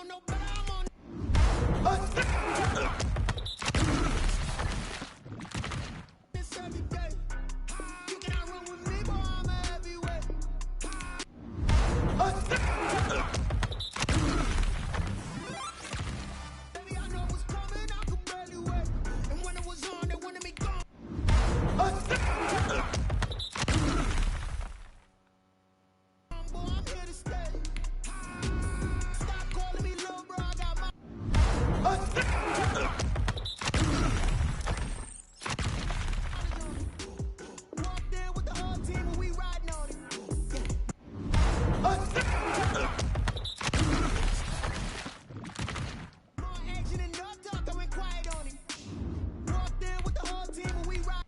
Speaker 1: don't know, but I'm on. This every day. You cannot run with me, boy, I'm a heavyweight. Baby, I know what's coming, I could barely wait. And when it was on, they wanted me gone. Boy, I'm here to stay. Stop calling me little bro, I got my. Walked in with the whole team and we riding on it. More action and no talk, I went quiet on him. Walked in with the whole team and we ride.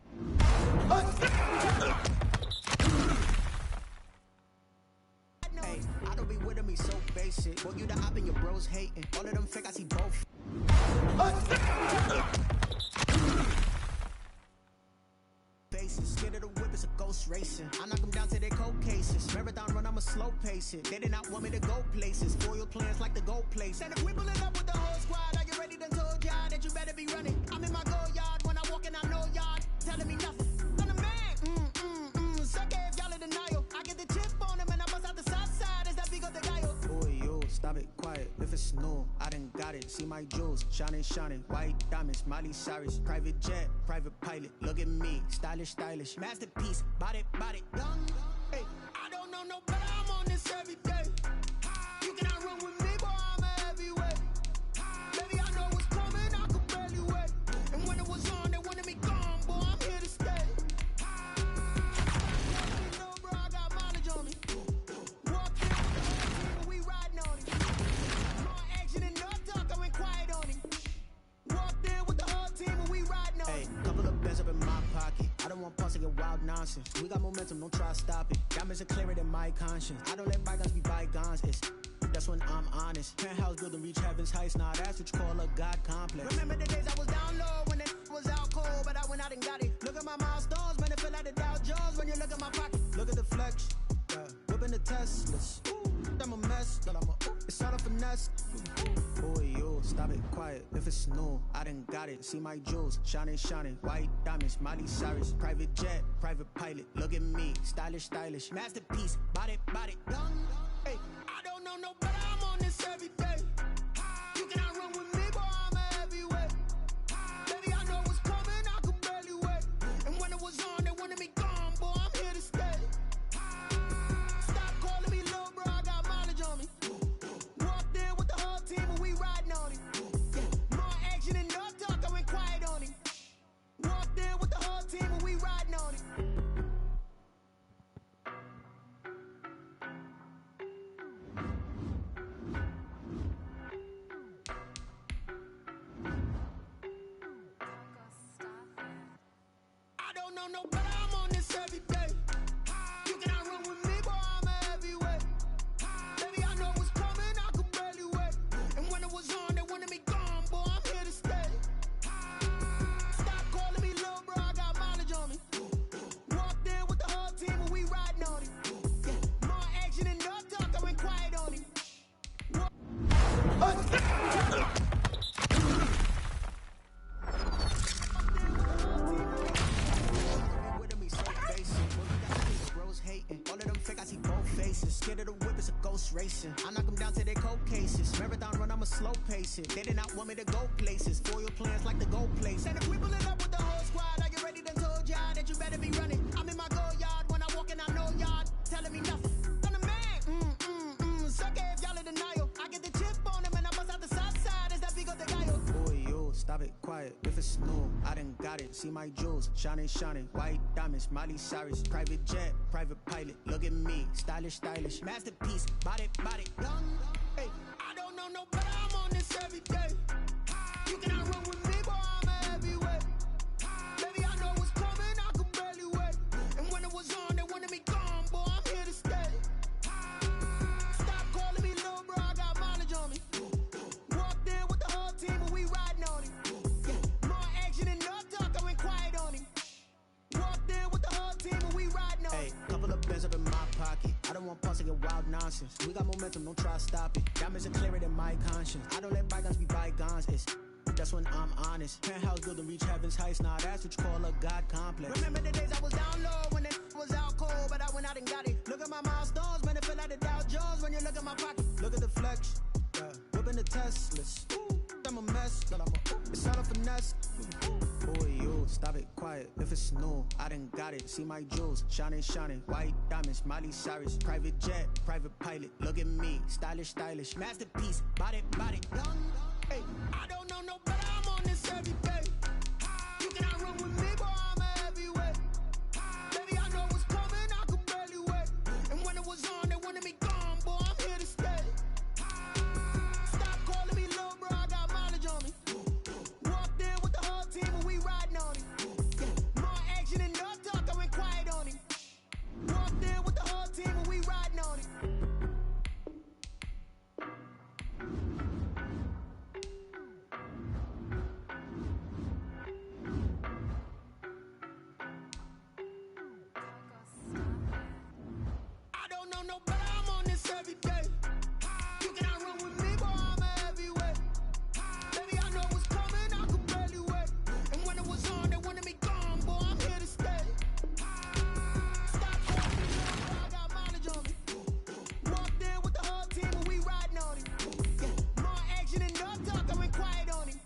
Speaker 1: Hey, I don't be with me so basic. Boy, you the op and your bros hating. All of them fake, I see both. Faces, scared of the whip, it's a ghost racing. I knock them down to their cold cases. Marathon run, I'ma slow pace it. They did not want me to go places. Foil plans like the goal place. And if we pulling up with the whole squad, are you ready? Done told y'all that you better be running. I'm in my go yard when I walk in, I know y'all telling me nothing. I'm the man. Suck it if y'all in denial. I get the chip on him and I bust out the south side. Is that big of the guy? Boy, yo, stop it, quiet. If it's new, I done got it. See my jewels, shining, shining. White diamonds, Miley Cyrus. Private jet, private pilot. Look at me, stylish, stylish. Masterpiece, body, body, done. Hey, I don't know no better. I'm on this every day. You cannot run with me, boy, I'm a heavyweight. Baby, I know what's coming, I could barely wait. And when it was on, they wanted me gone, boy, I'm here to stay. No, bro, I got mileage on me. Walked in with the whole team and we riding on it. More action and no talk, I went quiet on him. Walked in with the whole team and we riding on it. Hey, couple of bands up in my pocket. I don't want pause to get wild nonsense. We got momentum, don't try to stop it. Diamonds are clearer than my conscience. I don't let bygones be bygones. That's when I'm honest. Penthouse building reach heaven's heights. Nah, that's what you call a God complex. Remember the days I was down low when it was out cold, but I went out and got it. Look at my milestones, man, it feel like the Dow Jones when you look at my pocket. Look at the flex, whipping the Teslas. I'm a mess, but it's all a finesse. Boy, yo, stop it, quiet. If it's new, I done got it. See my jewels, shining, shining. White diamonds, Miley Cyrus. Private jet, private pilot. Look at me, stylish, stylish. Masterpiece, body, body, done. Hey, I don't know no better. I'm on this every day. You cannot run with me, boy, I'm a heavyweight. Baby, I know what's coming, I could barely wait. And when it was on, they wanted me gone, boy, I'm here to stay. Stop calling me little bro, I got mileage on me. Walked in with the whole team and we riding on it. More action and no talk, I went quiet on him. Walked in with the whole team and we riding on it. I don't know no better, I'm on this every day. You cannot run with me, boy, I'm a heavyweight. Baby, I know what's coming, I could barely wait. And when it was on, they wanted me gone, boy, I'm here to stay. Stop calling me little bro, I got mileage on me. Walked in with the whole team and we riding on it. More action and no talk, I went quiet on him. All of them fake, I see both faces. Scared of the whip, it's a ghost racing. I knock them down to their cold cases. Marathon run, I'ma slow pace it. They did not want me to go places. Foil plans like the goal place. And if we pulling up with the whole squad, are you ready? Done told y'all that you better be running. I'm in my go yard when I walk in, I know y'all telling me nothing. I'm the man. Suck it if y'all in denial. I get the chip on him and I bust out the south side. Is that big of the guy? Boy, yo, stop it, quiet. If it's new, I done got it. See my jewels, shining, shining. White diamonds, Miley Cyrus. Private jet, private pilot. Look at me, stylish, stylish. Masterpiece, body, body, done. Hey, I don't know no better. I'm on this every day. You cannot run with me, boy, I'm a heavyweight. Baby, I know what's coming, I could barely wait. And when it was on, they wanted me gone, boy, I'm here to stay. Stop calling me little bro, I got mileage on me. Walked in with the whole team and we riding on it. More action and no talk, I went quiet on him. Walked in with the whole team and we riding on it. Hey, couple of bands up in my pocket. I don't want pause to get wild now. nonsense. We got momentum, don't try to stop it. Diamonds are clearer than my conscience. I don't let bygones be bygones. That's when I'm honest. Penthouse building, reach heaven's heights. Now that's what you call a God complex. Remember the days I was down low when it was out cold, but I went out and got it. Look at my milestones, man, it feel like the Dow Jones when you look at my pocket. Look at the flex, yeah. Whipping the Teslas. I'm a mess, it's all a finesse. Boy, you stop it quiet. If it's new, I done got it. See my jewels, shining, shining. White diamonds, Miley Cyrus. Private jet, private pilot. Look at me, stylish, stylish. Masterpiece, body, body. Young, hey, I don't know no better. I'm on this every day. You cannot run with me, boy. I'm a heavyweight. Baby, I know what's coming. I could barely wait. And when it was on, they wanted me gone, boy. I'm here to stay. Stop calling me little bro. I got mileage on me. Walked in with the whole team and we riding on it. More action and no talk. I went quiet on him. Walked in with the whole team and we riding on it. I don't know no better. I'm on this every day. You cannot run with me, boy. I'm a heavyweight. Baby, I know what's coming. I could barely wait. And when it was on, they wanted me gone, boy. I'm here to stay. Stop calling me, boy. I got mileage on me. Walked in with the whole team and we riding on it. More action and no talk. I went quiet on him.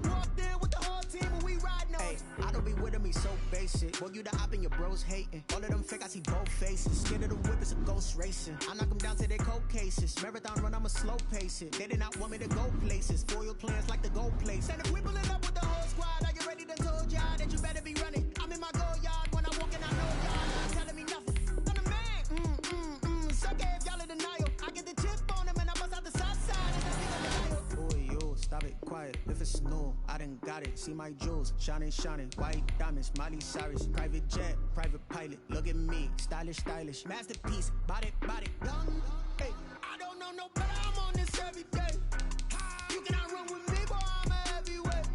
Speaker 1: Walked in with the whole team and we riding on it. I don't be with me so basic. Boy, you the op and your bros hating. All of them fake, I see both faces. Scared of the whip, it's a ghost racing. I knock them down to their cold cases. Marathon run, I'ma slow pace it. They did not want me to go places. Foil plans like the gold place. And if we pulling up with the whole squad, are you ready to told y'all that you better be running? I'm in my go yard when I walk in, I know y'all not telling me nothing. I'm the man, suck it if y'all in denial. I get the chip on them and I bust out the south side. And that's the boy, you stop it quiet. If it's new, I done got it. See my jewels, shining, shining. White diamonds, Miley Cyrus. Private jet, private pilot. Look at me, stylish, stylish. Masterpiece, body, body. Young, hey, I don't know no better. I'm on this every day. You cannot run with me, boy. I'm a heavyweight.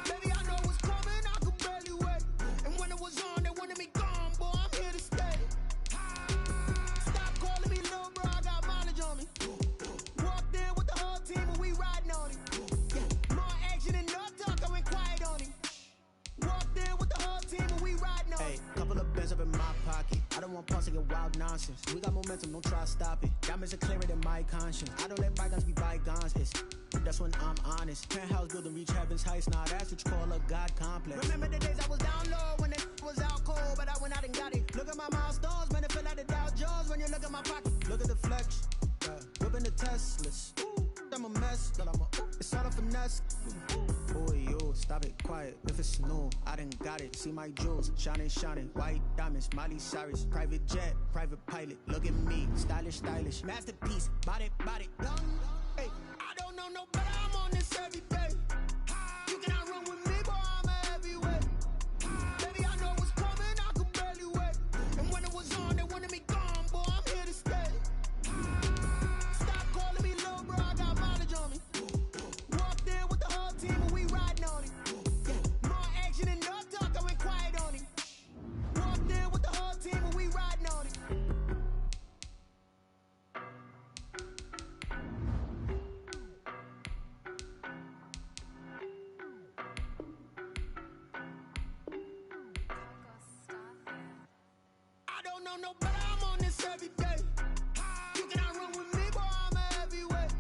Speaker 1: Baby, I know what's coming. I could barely wait. And when it was on, they wanted me gone, boy. I'm here to stay. Stop calling me little bro. I got mileage on me. Walked in with the whole team and we riding on it. More action and no talk. I went quiet on him. Walked in with the whole team and we riding on it. Couple of bands up in my pocket. I don't want pause to get wild nonsense. We got momentum, don't try to stop it. Diamonds are clearer than my conscience. I don't let bygones be bygones. That's when I'm honest. Penthouse building, reach heaven's heights. Now that's what you call a God complex. Remember the days I was down low when it was out cold, but I went out and got it. Look at my milestones, man, it feel like the Dow Jones when you look at my pocket. Look at the flex, yeah. Whipping the Teslas. I'm a mess, it's all a finesse. Boy, you stop it quiet. If it's new, I done got it. See my jewels, shining, shining. White diamonds, Miley Cyrus. Private jet, private pilot. Look at me, stylish, stylish. Masterpiece, body, body. Young, hey, I don't know no better. I'm on this every day. You cannot run with me, boy. I'm a heavyweight. Baby, I know what's coming. I could barely wait. And when it was on, they wanted me gone, boy. I'm here to stay. Stop calling me little bro. I got mileage on me. Walked in with the whole team and we riding on it. More action and no talk. I went quiet on him. Walked in with the whole team and we riding on it. I don't know no better. I'm on this every day. You cannot run with me, boy. I'm a heavyweight.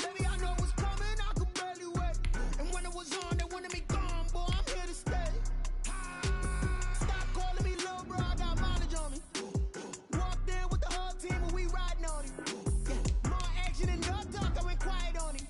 Speaker 1: Baby, I know what's coming. I could barely wait. And when it was on, they wanted me gone, boy. I'm here to stay. Stop calling me little bro. I got mileage on me. Walked in with the whole team and we riding on it. More action and no talk. I went quiet on him.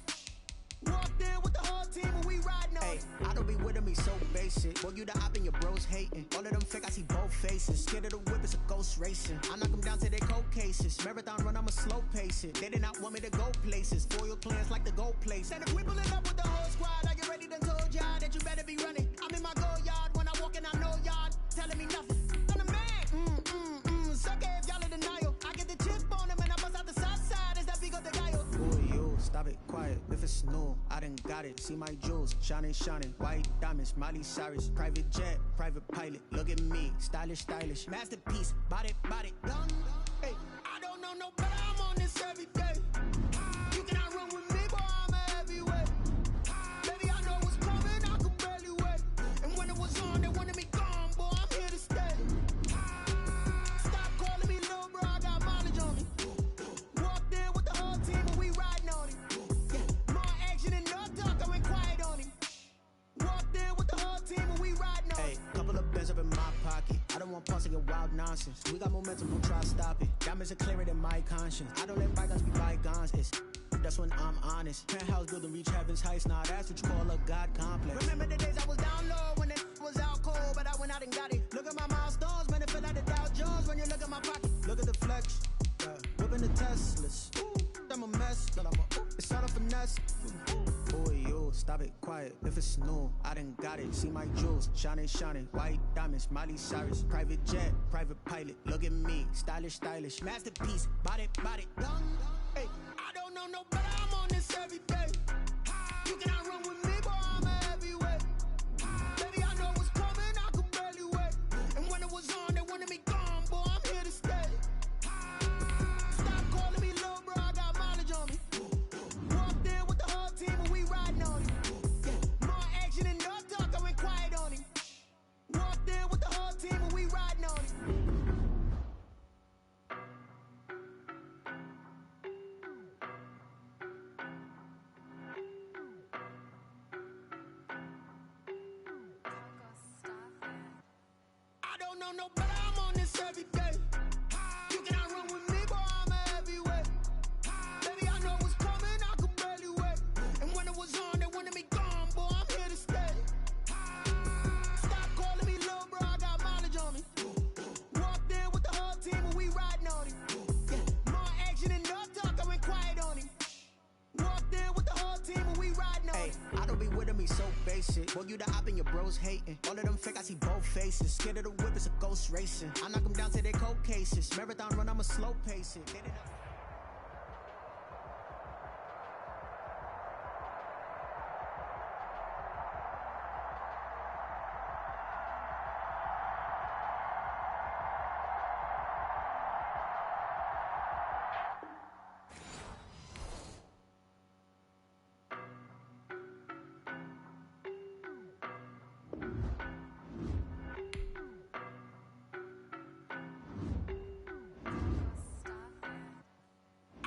Speaker 1: Walked in with the whole team and we riding on it. I don't be with me so basic. Boy, you the op and your bros hating. All of them fake, I see both faces. Scared of the whip, it's a ghost racing. I knock them down to their cold cases. Marathon run, I'ma slow pace it. They did not want me to go places. Foil plans like the gold place. And if we pulling up with the whole squad, are you ready to told y'all that you better be running? I'm in my go yard when I walk in, I know y'all telling me nothing. I'm the man, suck it if y'all in denial. I get the chip on them and I bust out the south side. It's that big of the guy. Boy, you stop it quiet. If it's new, I done got it. See my jewels, shining, shining. White diamonds, Miley Cyrus. Private jet, private pilot. Look at me, stylish, stylish. Masterpiece, body, body. Young, hey, I don't know know no better, I'm on this every day. You cannot run with me, boy, I'm a heavyweight. Baby, I know what's coming, I could barely wait. And when it was on, they wanted me gone, boy, I'm here to stay. Stop calling me little bro, I got mileage on me. Walked in with the whole team and we riding on him. Yeah, more action and no talk, I went quiet on him. Walked in with the whole team and we riding on him. Hey, couple of bands up in my pocket. I don't want pause to get wild nonsense. We got momentum, don't try to stop it. Diamonds are clearer than my conscience. I don't let bygones be bygones. That's when I'm honest. Penthouse building, reach heaven's heights. Nah, that's what you call a God complex. Remember the days I was down low when it was out cold, but I went out and got it. Look at my milestones, man, it feel like the Dow Jones when you look at my pocket. Look at the flex, whipping the Teslas. I'm a mess, but it's all a finesse. Boy, you stop it, quiet. If it's new, I done got it. See my jewels, shining, white diamonds, Miley Cyrus, private jet, private pilot. Look at me, stylish, masterpiece, body, young. Hey, I don't know no better, I'm on this every day. You cannot run with me, boy, I'm a heavyweight. Baby, I know what's coming, I could barely wait. And when it was on, they wanted me gone, boy, I'm here to stay. Stop calling me little bro, I got mileage on me. Walked in with the whole team and we riding on him. Yeah, more action and no talk, I went quiet on him. Walked in with the whole team and we riding on him. I don't know no better, I'm on this every day. You cannot run with me, boy, I'm a heavyweight. Baby, I know what's coming, I could barely wait. And when it was on, they wanted me gone, boy, I'm here to stay. Stop calling me little bro, I got mileage on me. Walked in with the whole team and we riding on him. Yeah, more action and no talk, I went quiet on him. Walked in with the whole team and we riding on him. I don't be with me so basic. Well, you the op and your bros hating. All of them fake, I see both faces. Scared of the whip, it's a ghost racing. I knock them down to their cold cases. Marathon run, I'm a slow pace it. Get it up.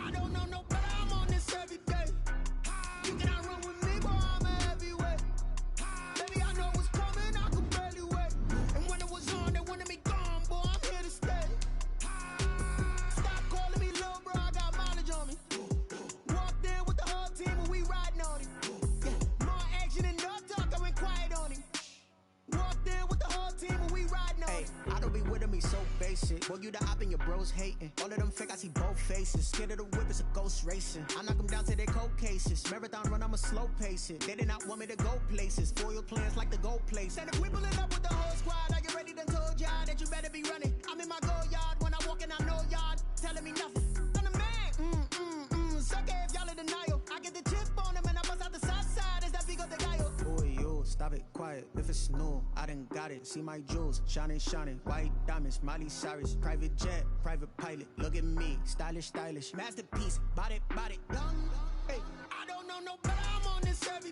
Speaker 1: I don't know no better, I'm on this every day. You cannot run with me, boy, I'm a heavyweight. Baby, I know what's coming, I could barely wait. And when it was on, they wanted me gone, boy, I'm here to stay. Stop calling me little bro, I got mileage on me. Walked in with the whole team and we riding on him. Yeah, more action and no talk, I went quiet on him. Walked in with the whole team and we riding on him. I don't be with me so basic. Well, you the op and your bros hating. All of them fake, I see both faces. Scared of the whip, it's a ghost racing. I knock them down to their cold cases. Marathon run, I'm a slow pace it. They did not want me to go places. Foil plans like the gold place. And if we pulling up with the whole squad, are you ready? Done told y'all that you better be running. I'm in my go yard. When I walk in, I know y'all telling me nothing. I'm the man. Suck it if y'all in denial. I get the chip on them and I bust out the south side. Is that Vigo de Gallo? Boy, you stop it, quiet. If it's new, I done got it. See my jewels, shining, white diamonds, Miley Cyrus, private jet, private pilot. Look at me, stylish, masterpiece, body, young. Hey, I don't know no better, I'm on this every